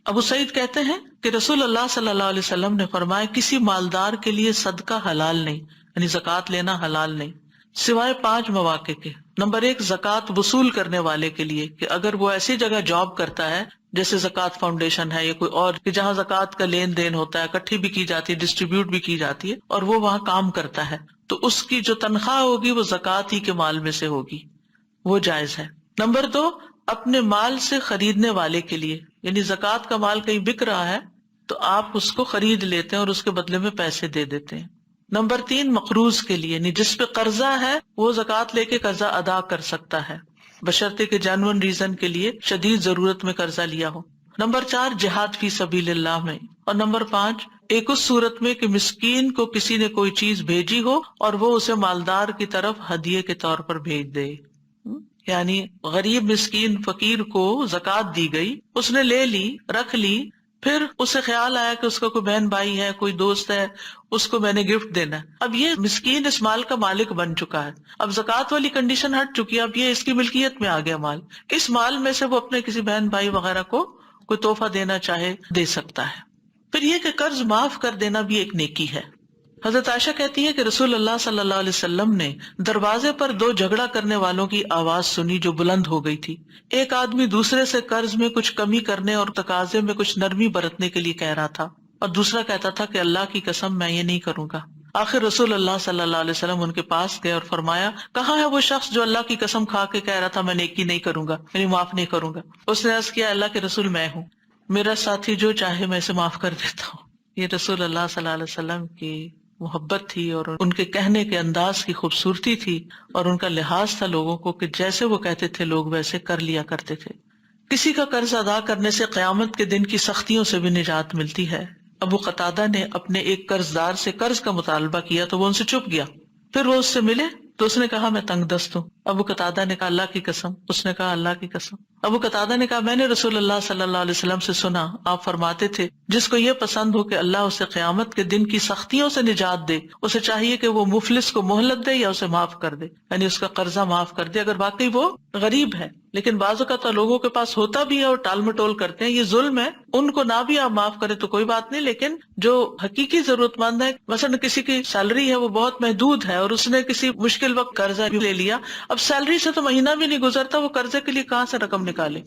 ابو سعید کہتے ہیں کہ رسول اللہ صلی اللہ علیہ وسلم نے فرمایا کسی مالدار کے لیے صدقہ حلال نہیں، یعنی زکوٰۃ لینا حلال نہیں، سوائے 5 مواقع کے۔ نمبر 1 زکوٰۃ وصول کرنے والے کے لیے، کہ اگر وہ ایسی جگہ جاب کرتا ہے جیسے زکوٰۃ فاؤنڈیشن ہے یا کوئی اور، کہ جہاں زکوٰۃ کا لین دین ہوتا ہے، اکٹھی بھی کی جاتی ہے، ڈسٹریبیوٹ بھی کی جاتی ہے، اور وہ وہاں کام کرتا ہے، تو اس کی جو تنخواہ ہوگی وہ زکوٰۃ ہی کے مال میں سے ہوگی، وہ جائز ہے۔ نمبر 2 اپنے مال سے خریدنے والے کے لیے، یعنی زکوٰۃ کا مال کہیں بک رہا ہے تو آپ اس کو خرید لیتے ہیں اور اس کے بدلے میں پیسے دے دیتے ہیں۔ نمبر 3 مقروض کے لیے، یعنی جس پہ قرضہ ہے وہ زکوٰۃ لے کے قرضہ ادا کر سکتا ہے، بشرطے کہ جینوئن ریزن کے لیے شدید ضرورت میں قرضہ لیا ہو۔ نمبر 4 جہاد فی سبیل اللہ میں، اور نمبر 5 ایک اس صورت میں کہ مسکین کو کسی نے کوئی چیز بھیجی ہو اور وہ اسے مالدار کی طرف ہدیے کے طور پر بھیج دے، یعنی غریب مسکین فقیر کو زکوٰۃ دی گئی، اس نے لے لی، رکھ لی، پھر اسے خیال آیا کہ اس کا کوئی بہن بھائی ہے، کوئی دوست ہے، اس کو میں نے گفٹ دینا ہے۔ اب یہ مسکین اس مال کا مالک بن چکا ہے، اب زکوٰۃ والی کنڈیشن ہٹ چکی ہے، اب یہ اس کی ملکیت میں آ گیا مال، اس مال میں سے وہ اپنے کسی بہن بھائی وغیرہ کو کوئی تحفہ دینا چاہے دے سکتا ہے۔ پھر یہ کہ قرض معاف کر دینا بھی ایک نیکی ہے۔ حضرت عائشہ کہتی ہے کہ رسول اللہ صلی اللہ علیہ وسلم نے دروازے پر 2 جھگڑا کرنے والوں کی آواز سنی جو بلند ہو گئی تھی۔ ایک آدمی دوسرے سے قرض میں کچھ کمی کرنے اور تقاضے میں کچھ نرمی برتنے کے لیے کہہ رہا تھا، اور دوسرا کہتا تھا کہ اللہ کی قسم میں یہ نہیں کروں گا۔ آخر رسول اللہ صلی اللہ علیہ وسلم ان کے پاس گئے اور فرمایا، کہاں ہے وہ شخص جو اللہ کی قسم کھا کے کہہ رہا تھا میں نیکی نہیں کروں گا، یعنی معاف نہیں کروں گا؟ اس نے عرض کیا، اللہ کے رسول میں ہوں، میرا ساتھی جو چاہے میں اسے معاف کر دیتا ہوں۔ یہ رسول اللہ صلی اللہ علیہ وسلم کی محبت تھی اور ان کے کہنے کے انداز کی خوبصورتی تھی، اور ان کا لحاظ تھا لوگوں کو کہ جیسے وہ کہتے تھے لوگ ویسے کر لیا کرتے تھے۔ کسی کا قرض ادا کرنے سے قیامت کے دن کی سختیوں سے بھی نجات ملتی ہے۔ ابو قتادہ نے اپنے ایک قرض دار سے قرض کا مطالبہ کیا تو وہ ان سے چپ گیا، پھر وہ اس سے ملے تو اس نے کہا میں تنگ دست ہوں۔ ابو قتادہ نے کہا اللہ کی قسم، اس نے کہا اللہ کی قسم۔ ابو قتادہ نے کہا میں نے رسول اللہ صلی اللہ علیہ وسلم سے سنا، آپ فرماتے تھے جس کو یہ پسند ہو کہ اللہ اسے قیامت کے دن کی سختیوں سے نجات دے، اسے چاہیے کہ وہ مفلس کو مہلت دے یا اسے معاف کر دے، یعنی اس کا قرضہ معاف کر دے اگر واقعی وہ غریب ہے۔ لیکن بعض اوقات لوگوں کے پاس ہوتا بھی ہے اور ٹال مٹول کرتے ہیں، یہ ظلم ہے۔ ان کو نہ بھی آپ معاف کریں تو کوئی بات نہیں، لیکن جو حقیقی ضرورت مند ہے، مثلا کسی کی سیلری ہے وہ بہت محدود ہے اور اس نے کسی مشکل وقت قرضہ بھی لے لیا، اب سیلری سے تو مہینہ بھی نہیں گزرتا، وہ قرضے کے لیے کہاں سے رقم نکالے؟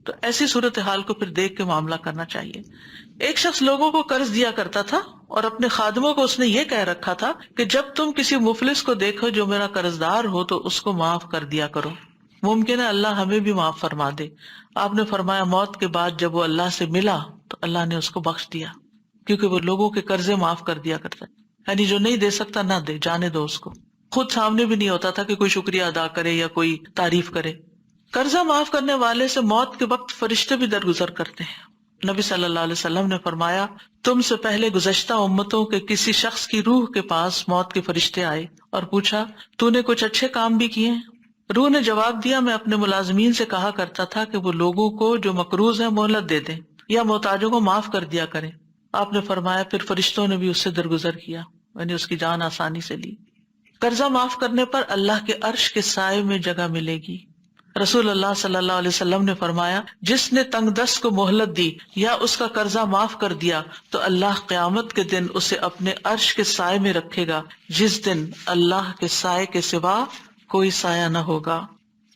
تو ایسی صورتحال کو پھر دیکھ کے معاملہ کرنا چاہیے۔ ایک شخص لوگوں کو قرض دیا کرتا تھا اور اپنے خادموں کو اس نے یہ کہہ رکھا تھا کہ جب تم کسی مفلس کو دیکھو جو میرا قرض دار ہو تو اس کو معاف کر دیا کرو، ممکن ہے اللہ ہمیں بھی معاف فرما دے۔ آپ نے فرمایا موت کے بعد جب وہ اللہ سے ملا تو اللہ نے اس کو بخش دیا، کیونکہ وہ لوگوں کے قرضے معاف کر دیا کرتا ہے، یعنی جو نہیں دے سکتا نہ دے، جانے دو اس کو۔ خود سامنے بھی نہیں ہوتا تھا کہ کوئی شکریہ ادا کرے یا کوئی تعریف کرے۔ قرضہ معاف کرنے والے سے موت کے وقت فرشتے بھی درگزر کرتے ہیں۔ نبی صلی اللہ علیہ وسلم نے فرمایا تم سے پہلے گزشتہ امتوں کے کسی شخص کی روح کے پاس موت کے فرشتے آئے اور پوچھا تو نے کچھ اچھے کام بھی کیے ہیں؟ روح نے جواب دیا میں اپنے ملازمین سے کہا کرتا تھا کہ وہ لوگوں کو جو مقروض ہیں مہلت دے دیں یا محتاجوں کو معاف کر دیا کریں۔ آپ نے فرمایا پھر فرشتوں نے بھی اس سے درگزر کیا، یعنی اس کی جان آسانی سے لی۔ قرضہ معاف کرنے پر اللہ کے عرش کے سائے میں جگہ ملے گی۔ رسول اللہ صلی اللہ علیہ وسلم نے فرمایا جس نے تنگ دست کو مہلت دی یا اس کا قرضہ معاف کر دیا تو اللہ قیامت کے دن اسے اپنے عرش کے سائے میں رکھے گا، جس دن اللہ کے سائے کے سوا کوئی سایہ نہ ہوگا۔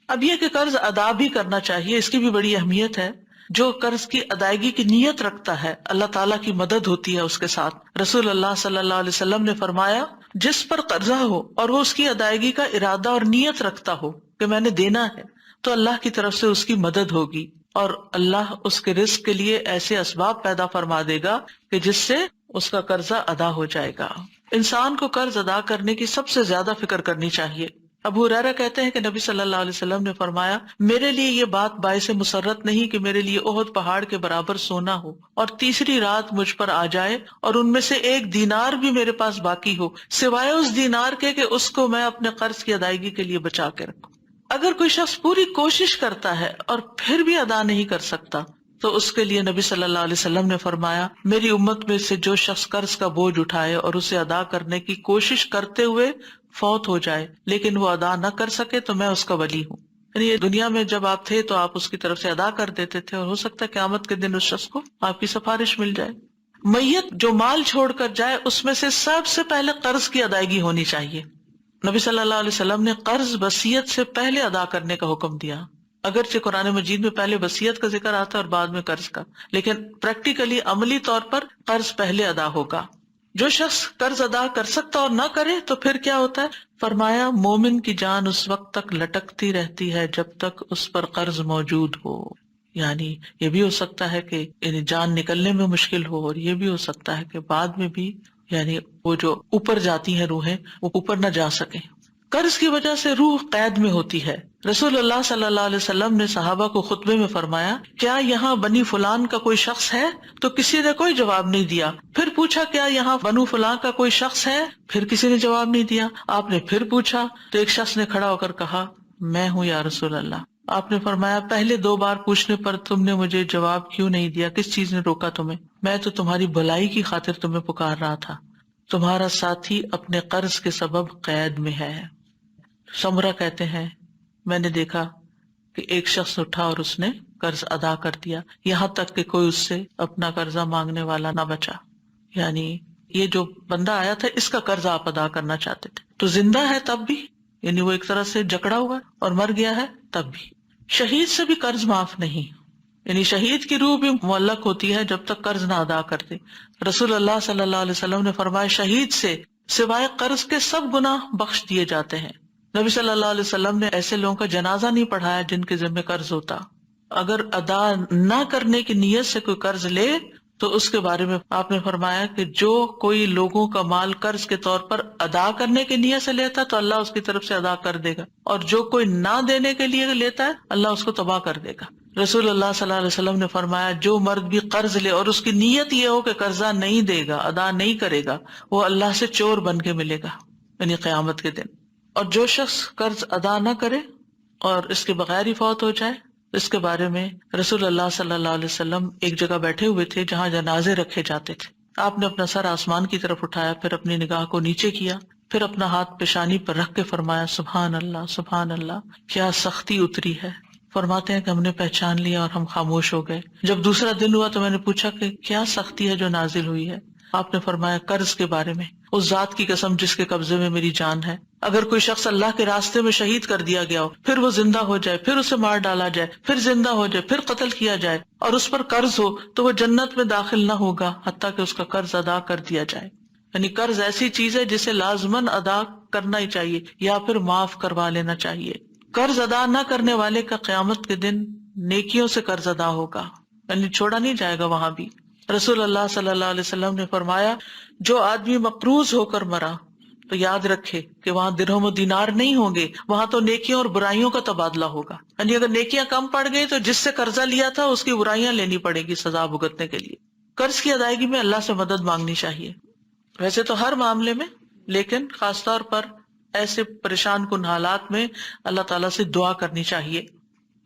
اب یہ کہ قرض ادا بھی کرنا چاہیے، اس کی بھی بڑی اہمیت ہے۔ جو قرض کی ادائیگی کی نیت رکھتا ہے اللہ تعالیٰ کی مدد ہوتی ہے اس کے ساتھ۔ رسول اللہ صلی اللہ علیہ وسلم نے فرمایا جس پر قرضہ ہو اور وہ اس کی ادائیگی کا ارادہ اور نیت رکھتا ہو کہ میں نے دینا ہے تو اللہ کی طرف سے اس کی مدد ہوگی اور اللہ اس کے رزق کے لیے ایسے اسباب پیدا فرما دے گا کہ جس سے اس کا قرضہ ادا ہو جائے گا۔ انسان کو قرض ادا کرنے کی سب سے زیادہ فکر کرنی چاہیے۔ ابو ہریرہ کہتے ہیں کہ نبی صلی اللہ علیہ وسلم نے فرمایا میرے لیے یہ بات باعث مسرت نہیں کہ میرے لیے احد پہاڑ کے برابر سونا ہو اور تیسری رات مجھ پر آ جائے اور ان میں سے 1 دینار بھی میرے پاس باقی ہو سوائے اس دینار کے کہ اس کو میں اپنے قرض کی ادائیگی کے لیے بچا کے رکھوں۔ اگر کوئی شخص پوری کوشش کرتا ہے اور پھر بھی ادا نہیں کر سکتا تو اس کے لیے نبی صلی اللہ علیہ وسلم نے فرمایا میری امت میں سے جو شخص قرض کا بوجھ اٹھائے اور اسے ادا کرنے کی کوشش کرتے ہوئے فوت ہو جائے لیکن وہ ادا نہ کر سکے تو میں اس کا ولی ہوں۔ یعنی دنیا میں جب آپ تھے تو آپ اس کی طرف سے ادا کر دیتے تھے اور ہو سکتا ہے قیامت کے دن اس شخص کو آپ کی سفارش مل جائے۔ میت جو مال چھوڑ کر جائے اس میں سے سب سے پہلے قرض کی ادائیگی ہونی چاہیے۔ نبی صلی اللہ علیہ وسلم نے قرض وصیت سے پہلے ادا کرنے کا حکم دیا، اگرچہ قرآن مجید میں پہلے وصیت کا ذکر آتا ہے اور بعد میں قرض کا، لیکن پریکٹیکلی عملی طور پر قرض پہلے ادا ہوگا۔ جو شخص قرض ادا کر سکتا اور نہ کرے تو پھر کیا ہوتا ہے؟ فرمایا مومن کی جان اس وقت تک لٹکتی رہتی ہے جب تک اس پر قرض موجود ہو. یعنی یہ بھی ہو سکتا ہے کہ یعنی جان نکلنے میں مشکل ہو، اور یہ بھی ہو سکتا ہے کہ بعد میں بھی یعنی وہ جو اوپر جاتی ہیں روحیں وہ اوپر نہ جا سکیں. قرض کی وجہ سے روح قید میں ہوتی ہے. رسول اللہ صلی اللہ علیہ وسلم نے صحابہ کو خطبے میں فرمایا، کیا یہاں بنی فلان کا کوئی شخص ہے؟ تو کسی نے کوئی جواب نہیں دیا. پھر پوچھا، کیا یہاں بنو فلان کا کوئی شخص ہے؟ پھر کسی نے جواب نہیں دیا. آپ نے پھر پوچھا تو ایک شخص نے کھڑا ہو کر کہا، میں ہوں یا رسول اللہ. آپ نے فرمایا، پہلے 2 بار پوچھنے پر تم نے مجھے جواب کیوں نہیں دیا؟ کس چیز نے روکا تمہیں؟ میں تو تمہاری بھلائی کی خاطر تمہیں پکار رہا تھا. تمہارا ساتھی اپنے قرض کے سبب قید میں ہے. سمرہ کہتے ہیں، میں نے دیکھا کہ ایک شخص اٹھا اور اس نے قرض ادا کر دیا، یہاں تک کہ کوئی اس سے اپنا قرضہ مانگنے والا نہ بچا. یعنی یہ جو بندہ آیا تھا اس کا قرض آپ ادا کرنا چاہتے تھے، تو زندہ ہے تب بھی، یعنی وہ ایک طرح سے جکڑا ہوا اور مر گیا ہے تب بھی. شہید سے بھی قرض معاف نہیں، یعنی شہید کی روح بھی معلق ہوتی ہے جب تک قرض نہ ادا کرتے. رسول اللہ صلی اللہ علیہ وسلم نے فرمایا، شہید سے سوائے قرض کے سب گناہ بخش دیے جاتے ہیں. نبی صلی اللہ علیہ وسلم نے ایسے لوگوں کا جنازہ نہیں پڑھایا جن کے ذمہ قرض ہوتا. اگر ادا نہ کرنے کی نیت سے کوئی قرض لے تو اس کے بارے میں آپ نے فرمایا کہ جو کوئی لوگوں کا مال قرض کے طور پر ادا کرنے کی نیت سے لیتا تو اللہ اس کی طرف سے ادا کر دے گا، اور جو کوئی نہ دینے کے لیے لیتا ہے اللہ اس کو تباہ کر دے گا. رسول اللہ صلی اللہ علیہ وسلم نے فرمایا، جو مرد بھی قرض لے اور اس کی نیت یہ ہو کہ قرضہ نہیں دے گا، ادا نہیں کرے گا، وہ اللہ سے چور بن کے ملے گا یعنی قیامت کے دن. اور جو شخص قرض ادا نہ کرے اور اس کے بغیر ہی فوت ہو جائے، اس کے بارے میں رسول اللہ صلی اللہ علیہ وسلم ایک جگہ بیٹھے ہوئے تھے جہاں جنازے رکھے جاتے تھے. آپ نے اپنا سر آسمان کی طرف اٹھایا، پھر اپنی نگاہ کو نیچے کیا، پھر اپنا ہاتھ پیشانی پر رکھ کے فرمایا، سبحان اللہ سبحان اللہ، کیا سختی اتری ہے. فرماتے ہیں کہ ہم نے پہچان لیا اور ہم خاموش ہو گئے. جب دوسرا دن ہوا تو میں نے پوچھا کہ کیا سختی ہے جو نازل ہوئی ہے؟ آپ نے فرمایا، قرض کے بارے میں. اس ذات کی قسم جس کے قبضے میں میری جان ہے، اگر کوئی شخص اللہ کے راستے میں شہید کر دیا گیا ہو، پھر وہ زندہ ہو جائے، پھر اسے مار ڈالا جائے، پھر زندہ ہو جائے، پھر قتل کیا جائے، اور اس پر قرض ہو تو وہ جنت میں داخل نہ ہوگا حتیٰ کہ اس کا قرض ادا کر دیا جائے. یعنی قرض ایسی چیز ہے جسے لازماً ادا کرنا ہی چاہیے یا پھر معاف کروا لینا چاہیے. قرض ادا نہ کرنے والے کا قیامت کے دن نیکیوں سے قرض ادا ہوگا، یعنی چھوڑا نہیں جائے گا وہاں بھی. رسول اللہ صلی اللہ علیہ وسلم نے فرمایا، جو آدمی مقروض ہو کر مرا تو یاد رکھے کہ وہاں درہم و دینار نہیں ہوں گے، وہاں تو نیکیوں اور برائیوں کا تبادلہ ہوگا. یعنی اگر نیکیاں کم پڑ گئی تو جس سے قرضہ لیا تھا اس کی برائیاں لینی پڑے گی سزا بھگتنے کے لیے. قرض کی ادائیگی میں اللہ سے مدد مانگنی چاہیے، ویسے تو ہر معاملے میں، لیکن خاص طور پر ایسے پریشان کن حالات میں اللہ تعالیٰ سے دعا کرنی چاہیے.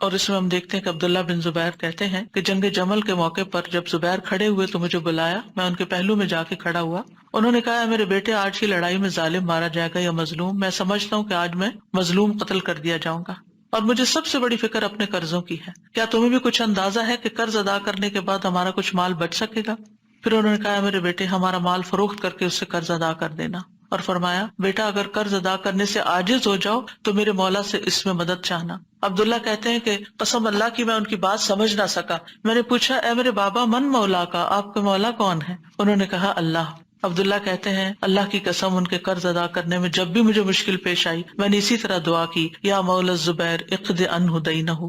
اور اس میں ہم دیکھتے ہیں کہ عبداللہ بن زبیر کہتے ہیں کہ جنگ جمل کے موقع پر جب زبیر کھڑے ہوئے تو مجھے بلایا، میں ان کے پہلو میں جا کے کھڑا ہوا. انہوں نے کہا، میرے بیٹے آج کی لڑائی میں ظالم مارا جائے گا یا مظلوم؟ میں سمجھتا ہوں کہ آج میں مظلوم قتل کر دیا جاؤں گا، اور مجھے سب سے بڑی فکر اپنے قرضوں کی ہے. کیا تمہیں بھی کچھ اندازہ ہے کہ قرض ادا کرنے کے بعد ہمارا کچھ مال بچ سکے گا؟ پھر انہوں نے کہا، میرے بیٹے ہمارا مال فروخت کر کے اس سے قرض ادا کر دینا. اور فرمایا، بیٹا اگر قرض ادا کرنے سے عاجز ہو جاؤ تو میرے مولا سے اس میں مدد چاہنا. عبداللہ کہتے ہیں کہ قسم اللہ کی میں ان کی بات سمجھ نہ سکا. میں نے پوچھا، اے میرے بابا، من مولا کا، آپ کے مولا کون ہے؟ انہوں نے کہا، اللہ. عبداللہ کہتے ہیں، اللہ کی قسم ان کے قرض ادا کرنے میں جب بھی مجھے مشکل پیش آئی میں نے اسی طرح دعا کی، یا مولا زبیر اقض عنہ دینہ،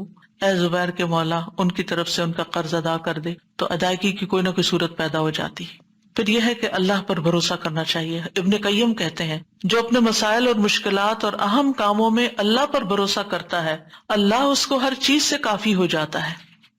اے زبیر کے مولا ان کی طرف سے ان کا قرض ادا کر دے، تو ادائیگی کی کوئی نہ کوئی صورت پیدا ہو جاتی. پھر یہ ہے کہ اللہ پر بھروسہ کرنا چاہیے. ابن قیم کہتے ہیں، جو اپنے مسائل اور مشکلات اور اہم کاموں میں اللہ پر بھروسہ کرتا ہے اللہ اس کو ہر چیز سے کافی ہو جاتا ہے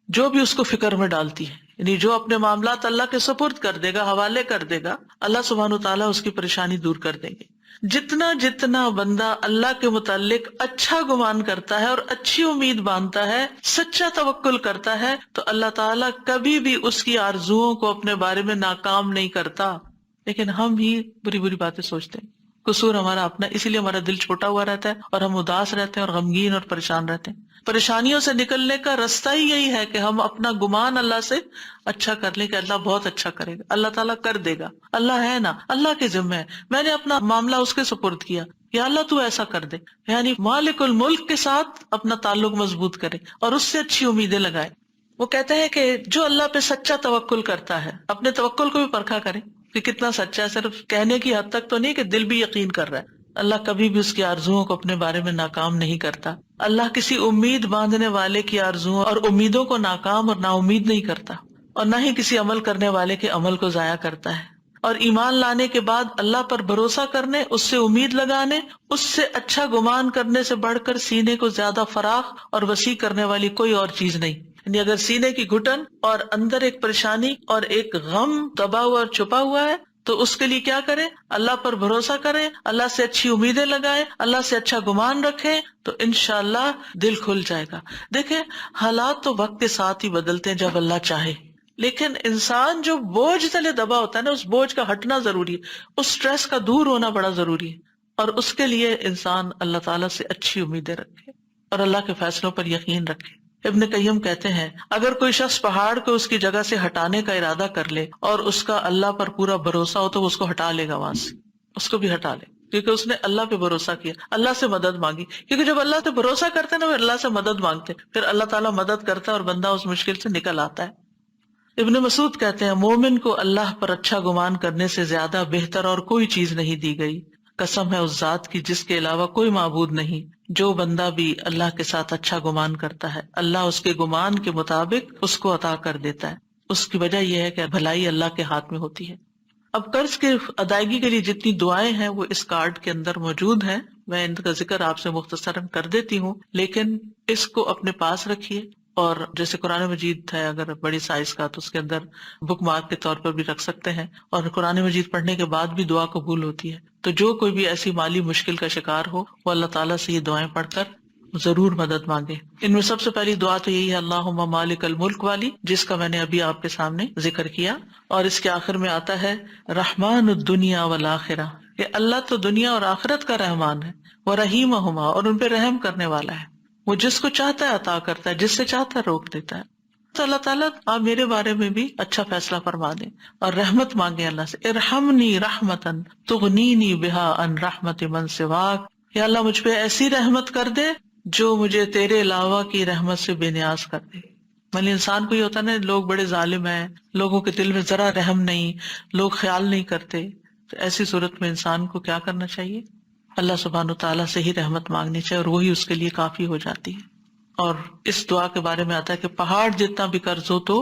جو بھی اس کو فکر میں ڈالتی ہے. یعنی جو اپنے معاملات اللہ کے سپرد کر دے گا، حوالے کر دے گا، اللہ سبحانہ وتعالیٰ اس کی پریشانی دور کر دیں گے. جتنا بندہ اللہ کے متعلق اچھا گمان کرتا ہے اور اچھی امید باندھتا ہے، سچا توکل کرتا ہے، تو اللہ تعالیٰ کبھی بھی اس کی آرزوؤں کو اپنے بارے میں ناکام نہیں کرتا. لیکن ہم ہی بری بری باتیں سوچتے ہیں، قصور ہمارا اپنا، اسی لیے ہمارا دل چھوٹا ہوا رہتا ہے اور ہم اداس رہتے ہیں اور غمگین اور پریشان رہتے ہیں. پریشانیوں سے نکلنے کا رستہ ہی یہی ہے کہ ہم اپنا گمان اللہ سے اچھا کر لیں کہ اللہ بہت اچھا کرے گا، اللہ تعالیٰ کر دے گا، اللہ ہے نا، اللہ کے ذمہ ہے، میں نے اپنا معاملہ اس کے سپرد کیا، یا اللہ تو ایسا کر دے. یعنی مالک الملک کے ساتھ اپنا تعلق مضبوط کرے اور اس سے اچھی امیدیں لگائے. وہ کہتے ہیں کہ جو اللہ پہ سچا توکل کرتا ہے اپنے توکل کو بھی پرکھا کرے. کہ کتنا سچا ہے، صرف کہنے کی حد تک تو نہیں کہ دل بھی یقین کر رہا ہے۔ اللہ کبھی بھی اس کی آرزوؤں کو اپنے بارے میں ناکام نہیں کرتا۔ اللہ کسی امید باندھنے والے کی آرزوؤں اور امیدوں کو ناکام اور نا امید نہیں کرتا، اور نہ ہی کسی عمل کرنے والے کے عمل کو ضائع کرتا ہے۔ اور ایمان لانے کے بعد اللہ پر بھروسہ کرنے، اس سے امید لگانے، اس سے اچھا گمان کرنے سے بڑھ کر سینے کو زیادہ فراخ اور وسیع کرنے والی کوئی اور چیز نہیں۔ یعنی اگر سینے کی گھٹن اور اندر ایک پریشانی اور ایک غم دبا ہوا اور چھپا ہوا ہے تو اس کے لیے کیا کریں؟ اللہ پر بھروسہ کریں، اللہ سے اچھی امیدیں لگائیں، اللہ سے اچھا گمان رکھیں، تو انشاءاللہ دل کھل جائے گا۔ دیکھیں، حالات تو وقت کے ساتھ ہی بدلتے ہیں جب اللہ چاہے، لیکن انسان جو بوجھ تلے دبا ہوتا ہے نا، اس بوجھ کا ہٹنا ضروری ہے، اس سٹریس کا دور ہونا بڑا ضروری ہے، اور اس کے لیے انسان اللہ تعالیٰ سے اچھی امیدیں رکھے اور اللہ کے فیصلوں پر یقین رکھے۔ ابن قیم کہتے ہیں، اگر کوئی شخص پہاڑ کو اس کی جگہ سے ہٹانے کا ارادہ کر لے اور اس کا اللہ پر پورا بھروسہ ہو تو وہ اس کو ہٹا لے گا، وہاں سے اس کو بھی ہٹا لے، کیونکہ اس نے اللہ پہ بھروسہ کیا، اللہ سے مدد مانگی۔ کیونکہ جب اللہ سے بھروسہ کرتے ہیں نا، وہ اللہ سے مدد مانگتے، پھر اللہ تعالیٰ مدد کرتا ہے اور بندہ اس مشکل سے نکل آتا ہے۔ ابن مسعود کہتے ہیں، مومن کو اللہ پر اچھا گمان کرنے سے زیادہ بہتر اور کوئی چیز نہیں دی گئی، قسم ہے اس ذات کی جس کے علاوہ کوئی معبود نہیں۔ جو بندہ بھی اللہ کے ساتھ اچھا گمان کرتا ہے، اللہ اس کے گمان کے مطابق اس کو عطا کر دیتا ہے۔ اس کی وجہ یہ ہے کہ بھلائی اللہ کے ہاتھ میں ہوتی ہے۔ اب قرض کی ادائیگی کے لیے جتنی دعائیں ہیں وہ اس کارڈ کے اندر موجود ہیں، میں ان کا ذکر آپ سے مختصراً کر دیتی ہوں، لیکن اس کو اپنے پاس رکھیے، اور جیسے قرآن مجید ہے اگر بڑی سائز کا تو اس کے اندر بک مارک کے طور پر بھی رکھ سکتے ہیں، اور قرآن مجید پڑھنے کے بعد بھی دعا قبول ہوتی ہے۔ تو جو کوئی بھی ایسی مالی مشکل کا شکار ہو وہ اللہ تعالیٰ سے یہ دعائیں پڑھ کر ضرور مدد مانگے۔ ان میں سب سے پہلی دعا تو یہی ہے اللہم مالک الملک والی، جس کا میں نے ابھی آپ کے سامنے ذکر کیا، اور اس کے آخر میں آتا ہے رحمان الدنیا والآخرہ، کہ اللہ تو دنیا اور آخرت کا رحمان ہے، ورحیمہما، اور ان پہ رحم کرنے والا ہے، وہ جس کو چاہتا ہے عطا کرتا ہے، جس سے چاہتا ہے روک دیتا ہے۔ تو اللہ تعالیٰ آپ میرے بارے میں بھی اچھا فیصلہ فرما دیں اور رحمت مانگے اللہ سے، ارحمنی رحمتن تغنینی بہا عن رحمت من سواک، یا اللہ مجھ پہ ایسی رحمت کر دے جو مجھے تیرے علاوہ کی رحمت سے بے نیاز کر دے۔ مطلب انسان کو یہ ہوتا ہے نا، لوگ بڑے ظالم ہیں، لوگوں کے دل میں ذرا رحم نہیں، لوگ خیال نہیں کرتے، تو ایسی صورت میں انسان کو کیا کرنا چاہیے؟ اللہ سبحانہ تعالیٰ سے ہی رحمت مانگنی چاہیے، اور وہی اس کے لیے کافی ہو جاتی ہے۔ اور اس دعا کے بارے میں آتا ہے کہ پہاڑ جتنا بھی قرض ہو تو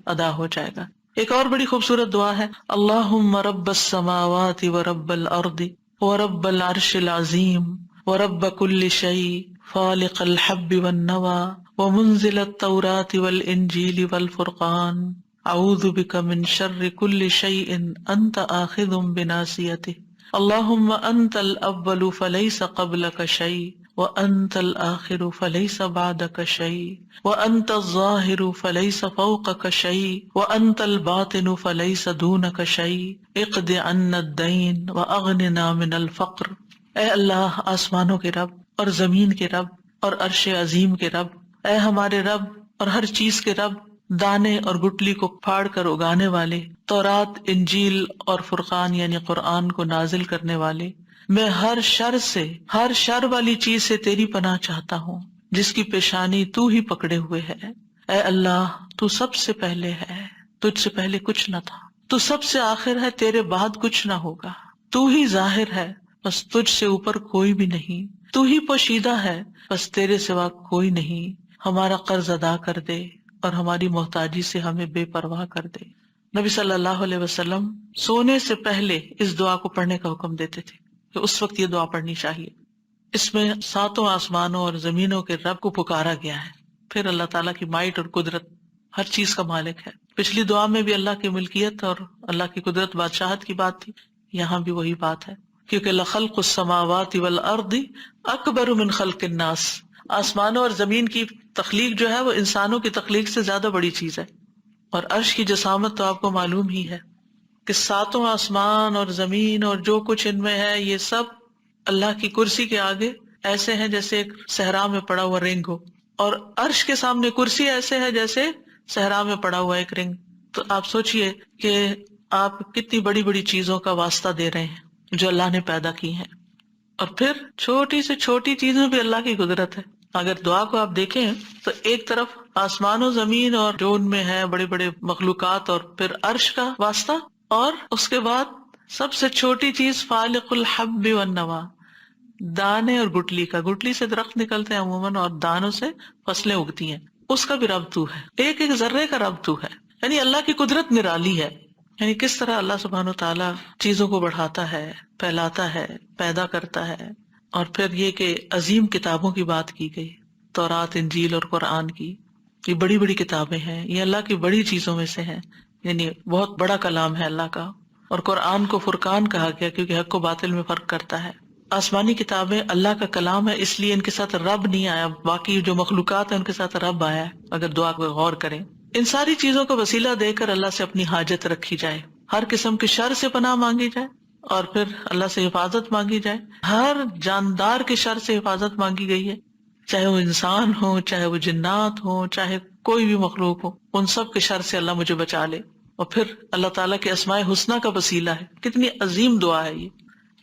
ادا ہو جائے گا۔ ایک اور بڑی خوبصورت دعا ہے، اللہم رب السماوات ورب الارض ورب العرش العظیم ورب کل شیء فالق الحب والنوى ومنزل التوراة والانجیل والفرقان اعوذ بک من شر کل شیء انت آخذ بناصیته اللہم انت الاول فلیس قبلک شیء وانت الآخر فلیس بعدک شیء وانت الظاہر فلیس فوقک شیء وانت الباطن فلیس دونک شیء اقض عنا الدین واغننا من الفقر۔ اے اللہ، آسمانوں کے رب اور زمین کے رب اور عرش عظیم کے رب، اے ہمارے رب اور ہر چیز کے رب، دانے اور گٹلی کو پھاڑ کر اگانے والے، تورات، انجیل اور فرقان یعنی قرآن کو نازل کرنے والے، میں ہر شر سے، ہر شر والی چیز سے تیری پناہ چاہتا ہوں جس کی پیشانی تو ہی پکڑے ہوئے ہے۔ اے اللہ، تو سب سے پہلے ہے، تجھ سے پہلے کچھ نہ تھا، تو سب سے آخر ہے، تیرے بعد کچھ نہ ہوگا، تو ہی ظاہر ہے، بس تجھ سے اوپر کوئی بھی نہیں، تو ہی پوشیدہ ہے، بس تیرے سوا کوئی نہیں، ہمارا قرض ادا کر دے اور ہماری محتاجی سے ہمیں بے پرواہ کر دے۔ نبی صلی اللہ علیہ وسلم سونے سے پہلے اس دعا کو پڑھنے کا حکم دیتے تھے کہ اس وقت یہ دعا پڑھنی چاہیے۔ اس میں ساتوں آسمانوں اور زمینوں کے رب کو پکارا گیا ہے، پھر اللہ تعالیٰ کی مائٹ اور قدرت، ہر چیز کا مالک ہے۔ پچھلی دعا میں بھی اللہ کی ملکیت اور اللہ کی قدرت، بادشاہت کی بات تھی، یہاں بھی وہی بات ہے، کیونکہ لخلق السماوات والارض اکبر من خلق الناس، آسمانوں اور زمین کی تخلیق جو ہے وہ انسانوں کی تخلیق سے زیادہ بڑی چیز ہے۔ اور عرش کی جسامت تو آپ کو معلوم ہی ہے کہ ساتوں آسمان اور زمین اور جو کچھ ان میں ہے یہ سب اللہ کی کرسی کے آگے ایسے ہیں جیسے ایک صحرا میں پڑا ہوا رنگ ہو، اور عرش کے سامنے کرسی ایسے ہے جیسے صحرا میں پڑا ہوا ایک رنگ۔ تو آپ سوچئے کہ آپ کتنی بڑی بڑی چیزوں کا واسطہ دے رہے ہیں جو اللہ نے پیدا کی ہیں، اور پھر چھوٹی سے چھوٹی چیزوں بھی اللہ کی قدرت ہے۔ اگر دعا کو آپ دیکھیں تو ایک طرف آسمان و زمین اور جو ان میں ہے بڑے بڑے مخلوقات، اور پھر عرش کا واسطہ، اور اس کے بعد سب سے چھوٹی چیز فالق الحب والنوا، دانے اور گٹلی کا، گٹلی سے درخت نکلتے ہیں عموماً اور دانوں سے فصلیں اگتی ہیں، اس کا بھی رب تو ہے، ایک ایک ذرے کا رب تو ہے. یعنی اللہ کی قدرت نرالی ہے. یعنی کس طرح اللہ سبحانہ وتعالیٰ چیزوں کو بڑھاتا ہے، پھیلاتا ہے، پیدا کرتا ہے. اور پھر یہ کہ عظیم کتابوں کی بات کی گئی، تورات، انجیل اور قرآن کی، یہ بڑی بڑی کتابیں ہیں، یہ اللہ کی بڑی چیزوں میں سے ہیں، یعنی بہت بڑا کلام ہے اللہ کا. اور قرآن کو فرقان کہا گیا کیونکہ حق و باطل میں فرق کرتا ہے. آسمانی کتابیں اللہ کا کلام ہے، اس لیے ان کے ساتھ رب نہیں آیا، باقی جو مخلوقات ہیں ان کے ساتھ رب آیا ہے اگر دعا کو غور کریں. ان ساری چیزوں کو وسیلہ دے کر اللہ سے اپنی حاجت رکھی جائے، ہر قسم کی شر سے پناہ مانگی جائے اور پھر اللہ سے حفاظت مانگی جائے. ہر جاندار کے شر سے حفاظت مانگی گئی ہے، چاہے وہ انسان ہو، چاہے وہ جنات ہو، چاہے کوئی بھی مخلوق ہو، ان سب کے شر سے اللہ مجھے بچا لے. اور پھر اللہ تعالیٰ کے اسماء حسنیٰ کا وسیلہ ہے. کتنی عظیم دعا ہے یہ.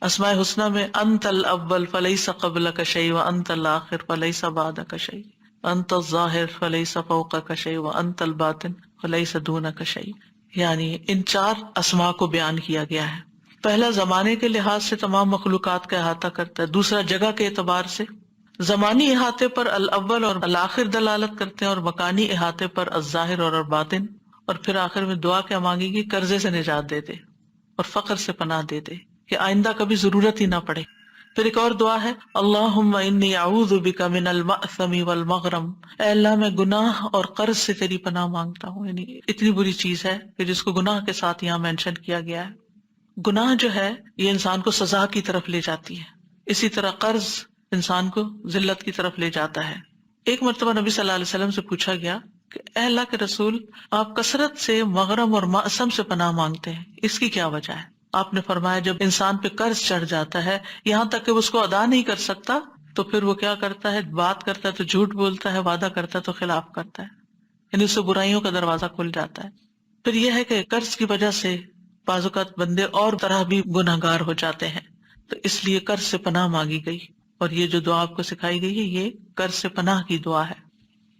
اسماء حسنیٰ میں انت الاول فلیس قبلک شیء وانت الاخر فلیس بعدک شیء، انت الظاہر فلیس فوقک شیء وانت الباطن فلیس دونک شیء. یعنی ان 4 اسماء کو بیان کیا گیا ہے. پہلا زمانے کے لحاظ سے تمام مخلوقات کا احاطہ کرتا ہے، دوسرا جگہ کے اعتبار سے زمانی احاطے پر الاول اور الآخر دلالت کرتے ہیں، اور مکانی احاطے پر الظاہر اور الباطن. اور پھر آخر میں دعا کیا مانگی گی؟ قرضے سے نجات دے دے اور فقر سے پناہ دے دے کہ آئندہ کبھی ضرورت ہی نہ پڑے. پھر ایک اور دعا ہے اللہم انی اعوذ بک من المأثم والمغرم، اے اللہ میں گناہ اور قرض سے تیری پناہ مانگتا ہوں. یعنی اتنی بری چیز ہے کہ جس کو گناہ کے ساتھ یہاں مینشن کیا گیا ہے. گناہ جو ہے یہ انسان کو سزا کی طرف لے جاتی ہے، اسی طرح قرض انسان کو ذلت کی طرف لے جاتا ہے. ایک مرتبہ نبی صلی اللہ علیہ وسلم سے پوچھا گیا کہ اے اللہ کے رسول، آپ کثرت سے مغرم اور مأثم سے پناہ مانگتے ہیں، اس کی کیا وجہ ہے؟ آپ نے فرمایا جب انسان پہ قرض چڑھ جاتا ہے یہاں تک کہ وہ اس کو ادا نہیں کر سکتا تو پھر وہ کیا کرتا ہے؟ بات کرتا ہے تو جھوٹ بولتا ہے، وعدہ کرتا ہے تو خلاف کرتا ہے، یعنی اس سے برائیوں کا دروازہ کھل جاتا ہے. پھر یہ ہے کہ قرض کی وجہ سے بعض اوقات بندے اور طرح بھی گناہ گار ہو جاتے ہیں، تو اس لیے قرض سے پناہ مانگی گئی. اور یہ جو دعا آپ کو سکھائی گئی ہے یہ قرض سے پناہ کی دعا ہے.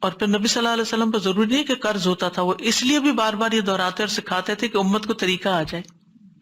اور پھر نبی صلی اللہ علیہ وسلم پر ضروری نہیں کہ قرض ہوتا تھا، وہ اس لیے بھی بار بار یہ دہراتے اور سکھاتے تھے کہ امت کو طریقہ آ جائے.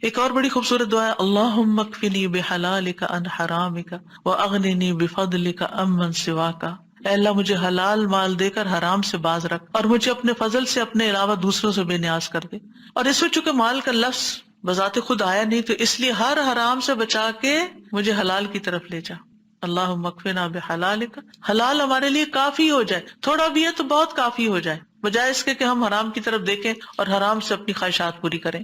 ایک اور بڑی خوبصورت دعا ہے اللہم اکفنی بحلالک عن حرامک واغننی بفضلک عمن سواک، اے اللہ مجھے حلال مال دے کر حرام سے باز رکھ اور مجھے اپنے فضل سے اپنے علاوہ دوسروں سے بے نیاز کر دے. اور اس میں چونکہ مال کا لفظ بذات خود آیا نہیں تو اس لیے ہر حرام سے بچا کے مجھے حلال کی طرف لے جا. اللہم اکفنا بحلالک، حلال ہمارے لیے کافی ہو جائے، تھوڑا بھی ہے تو بہت کافی ہو جائے، بجائے اس کے کہ ہم حرام کی طرف دیکھیں اور حرام سے اپنی خواہشات پوری کریں.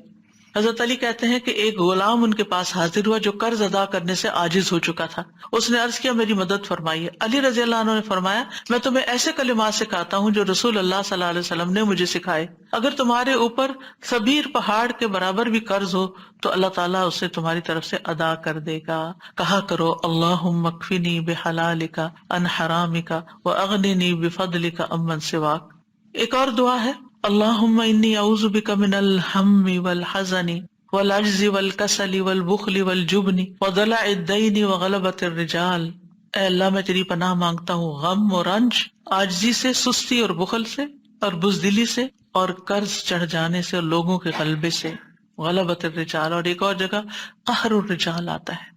حضرت علی کہتے ہیں کہ ایک غلام ان کے پاس حاضر ہوا جو قرض ادا کرنے سے عاجز ہو چکا تھا. اس نے عرض کیا میری مدد فرمائیے. علی رضی اللہ عنہ نے فرمایا میں تمہیں ایسے کلمات سکھاتا ہوں جو رسول اللہ صلی اللہ علیہ وسلم نے مجھے سکھائے. اگر تمہارے اوپر سبیر پہاڑ کے برابر بھی قرض ہو تو اللہ تعالیٰ اسے تمہاری طرف سے ادا کر دے گا. کہا کرو اللہم اکفنی بحلالک عن حرامک واغننی بفضلک عمن سواک. ایک اور دعا ہے اللہم انی اعوذ بک من الہم والحزن والعجز والکسل والبخل والجبن وضلع الدین وغلبۃ الرجال، اے اللہ میں تیری پناہ مانگتا ہوں غم اور رنج، عاجزی سے، سستی اور بخل سے اور بزدلی سے اور قرض چڑھ جانے سے اور لوگوں کے غلبے سے، غلبۃ الرجال. اور ایک اور جگہ قہر الرجال آتا ہے.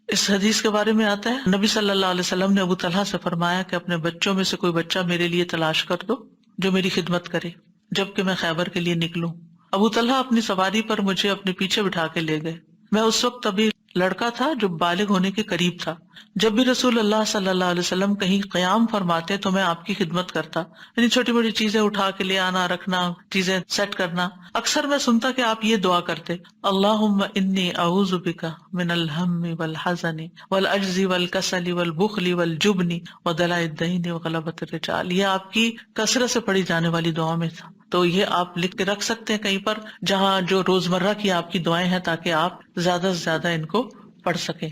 اس حدیث کے بارے میں آتا ہے نبی صلی اللہ علیہ وسلم نے ابو طلحہ سے فرمایا کہ اپنے بچوں میں سے کوئی بچہ میرے لیے تلاش کر دو جو میری خدمت کرے جبکہ میں خیبر کے لیے نکلوں. ابو طلحہ اپنی سواری پر مجھے اپنے پیچھے بٹھا کے لے گئے. میں اس وقت ابھی لڑکا تھا جو بالغ ہونے کے قریب تھا. جب بھی رسول اللہ صلی اللہ علیہ وسلم کہیں قیام فرماتے تو میں آپ کی خدمت کرتا، یعنی چھوٹی بڑی چیزیں اٹھا کے لے آنا، رکھنا، چیزیں سیٹ کرنا. اکثر میں سنتا کہ آپ یہ دعا کرتے اللہم انی اعوذ بک من الہم والحزن والعجز والکسل والبخل والجبن وضلع الدین وغلبۃ الرجال. یہ آپ کی کثرت سے پڑھی جانے والی دعاؤں میں تھا. تو یہ آپ لکھ کے رکھ سکتے ہیں کہیں پر جہاں جو روزمرہ کی آپ کی دعائیں ہیں تاکہ آپ زیادہ سے زیادہ ان کو پڑھ سکیں.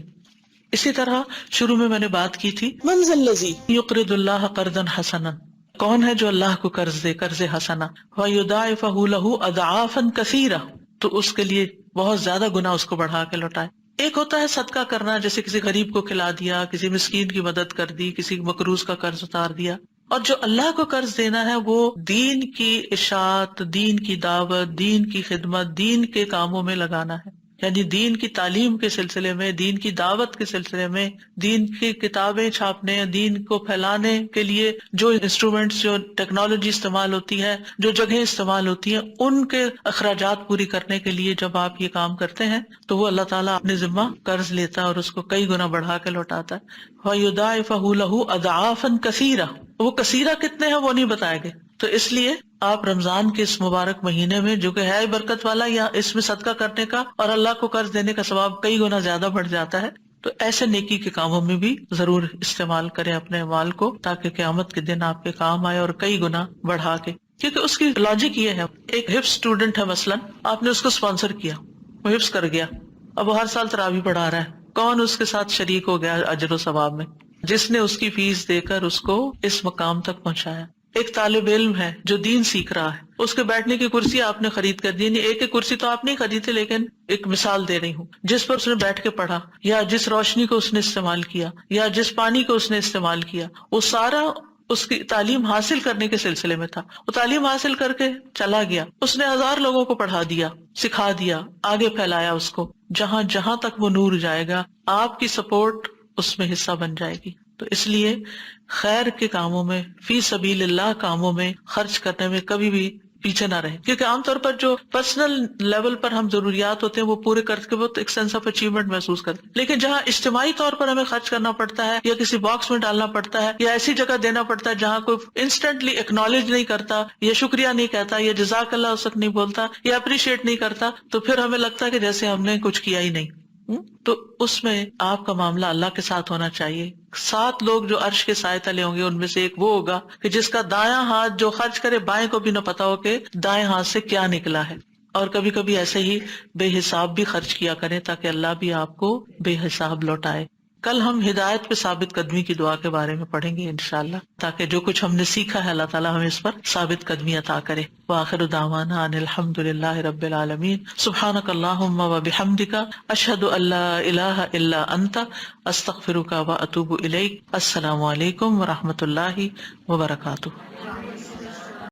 اسی طرح شروع میں نے بات کی تھی من ذا الذی یقرض اللہ قرضا حسنا، کون ہے جو اللہ کو قرض دے قرض حسنا ویضاعفہ لہ اضعافا کثیرہ، تو اس کے لیے بہت زیادہ گناہ اس کو بڑھا کے لوٹائے. ایک ہوتا ہے صدقہ کرنا، جیسے کسی غریب کو کھلا دیا، کسی مسکین کی مدد کر دی، کسی مقروض کا قرض اتار دیا. اور جو اللہ کو قرض دینا ہے وہ دین کی اشاعت، دین کی دعوت، دین کی خدمت، دین کے کاموں میں لگانا ہے، یعنی دین کی تعلیم کے سلسلے میں، دین کی دعوت کے سلسلے میں، دین کی کتابیں چھاپنے، دین کو پھیلانے کے لیے جو انسٹرومنٹس، جو ٹیکنالوجی استعمال ہوتی ہے، جو جگہیں استعمال ہوتی ہیں، ان کے اخراجات پوری کرنے کے لیے جب آپ یہ کام کرتے ہیں تو وہ اللہ تعالیٰ اپنے ذمہ قرض لیتا ہے اور اس کو کئی گنا بڑھا کے لوٹاتا ہے۔ وَيُضَاعِفَهُ لَهُ أَضْعَافًا كَثِيرًا، وہ کثیرہ کتنے ہیں وہ نہیں بتائے گئے۔ تو اس لیے آپ رمضان کے اس مبارک مہینے میں جو کہ ہے برکت والا، یا اس میں صدقہ کرنے کا اور اللہ کو قرض دینے کا ثواب کئی گنا زیادہ بڑھ جاتا ہے، تو ایسے نیکی کے کاموں میں بھی ضرور استعمال کریں اپنے مال کو، تاکہ قیامت کے دن آپ کے کام آئے اور کئی گنا بڑھا کے۔ کیونکہ اس کی لاجک یہ ہے، ایک حفظ اسٹوڈنٹ ہے مثلاً، آپ نے اس کو اسپانسر کیا، وہ حفظ کر گیا، اب وہ ہر سال تراویح پڑھا رہا ہے، کون اس کے ساتھ شریک ہو گیا اجر و ثواب میں؟ جس نے اس کی فیس دے کر اس کو اس مقام تک پہنچایا۔ ایک طالب علم ہے جو دین سیکھ رہا ہے، اس کے بیٹھنے کی کرسی آپ نے خرید کر دی، ایک ایک کرسی تو آپ نہیں خریدی، لیکن ایک مثال دے رہی ہوں، جس پر اس نے بیٹھ کے پڑھا، یا جس روشنی کو اس نے استعمال کیا، یا جس پانی کو اس نے استعمال کیا، وہ سارا اس کی تعلیم حاصل کرنے کے سلسلے میں تھا۔ وہ تعلیم حاصل کر کے چلا گیا، اس نے 1000 لوگوں کو پڑھا دیا، سکھا دیا، آگے پھیلایا اس کو۔ جہاں جہاں تک وہ نور جائے گا، آپ کی سپورٹ اس میں حصہ بن جائے گی۔ تو اس لیے خیر کے کاموں میں، فی سبیل اللہ کاموں میں خرچ کرنے میں کبھی بھی پیچھے نہ رہیں، کیونکہ عام طور پر جو پرسنل لیول پر ہم ضروریات ہوتے ہیں وہ پورے کر کے بہت ایک سینس آف اچیومنٹ محسوس کرتے ہیں، لیکن جہاں اجتماعی طور پر ہمیں خرچ کرنا پڑتا ہے، یا کسی باکس میں ڈالنا پڑتا ہے، یا ایسی جگہ دینا پڑتا ہے جہاں کوئی انسٹنٹلی ایکنالج نہیں کرتا، یا شکریہ نہیں کہتا، یا جزاک اللہ اس وقت نہیں بولتا، یا اپریشیٹ نہیں کرتا، تو پھر ہمیں لگتا ہے کہ جیسے ہم نے کچھ کیا ہی نہیں۔ تو اس میں آپ کا معاملہ اللہ کے ساتھ ہونا چاہیے۔ 7 لوگ جو عرش کے سائے تلے ہوں گے، ان میں سے ایک وہ ہوگا کہ جس کا دایاں ہاتھ جو خرچ کرے بائیں کو بھی نہ پتا ہو کہ دائیں ہاتھ سے کیا نکلا ہے۔ اور کبھی کبھی ایسے ہی بے حساب بھی خرچ کیا کریں تاکہ اللہ بھی آپ کو بے حساب لوٹائے۔ کل ہم ہدایت پہ ثابت قدمی کی دعا کے بارے میں پڑھیں گے انشاءاللہ، تاکہ جو کچھ ہم نے سیکھا ہے اللہ تعالیٰ ہمیں اس پر ثابت قدمی عطا کرے۔ وآخر دعوانا ان الحمد للہ رب العالمین۔ سبحانک اللہم وبحمدک، اشہد ان لا الہ الا انت، استغفرک واتوب الیک۔ السلام علیکم ورحمۃ اللہ وبرکاتہ۔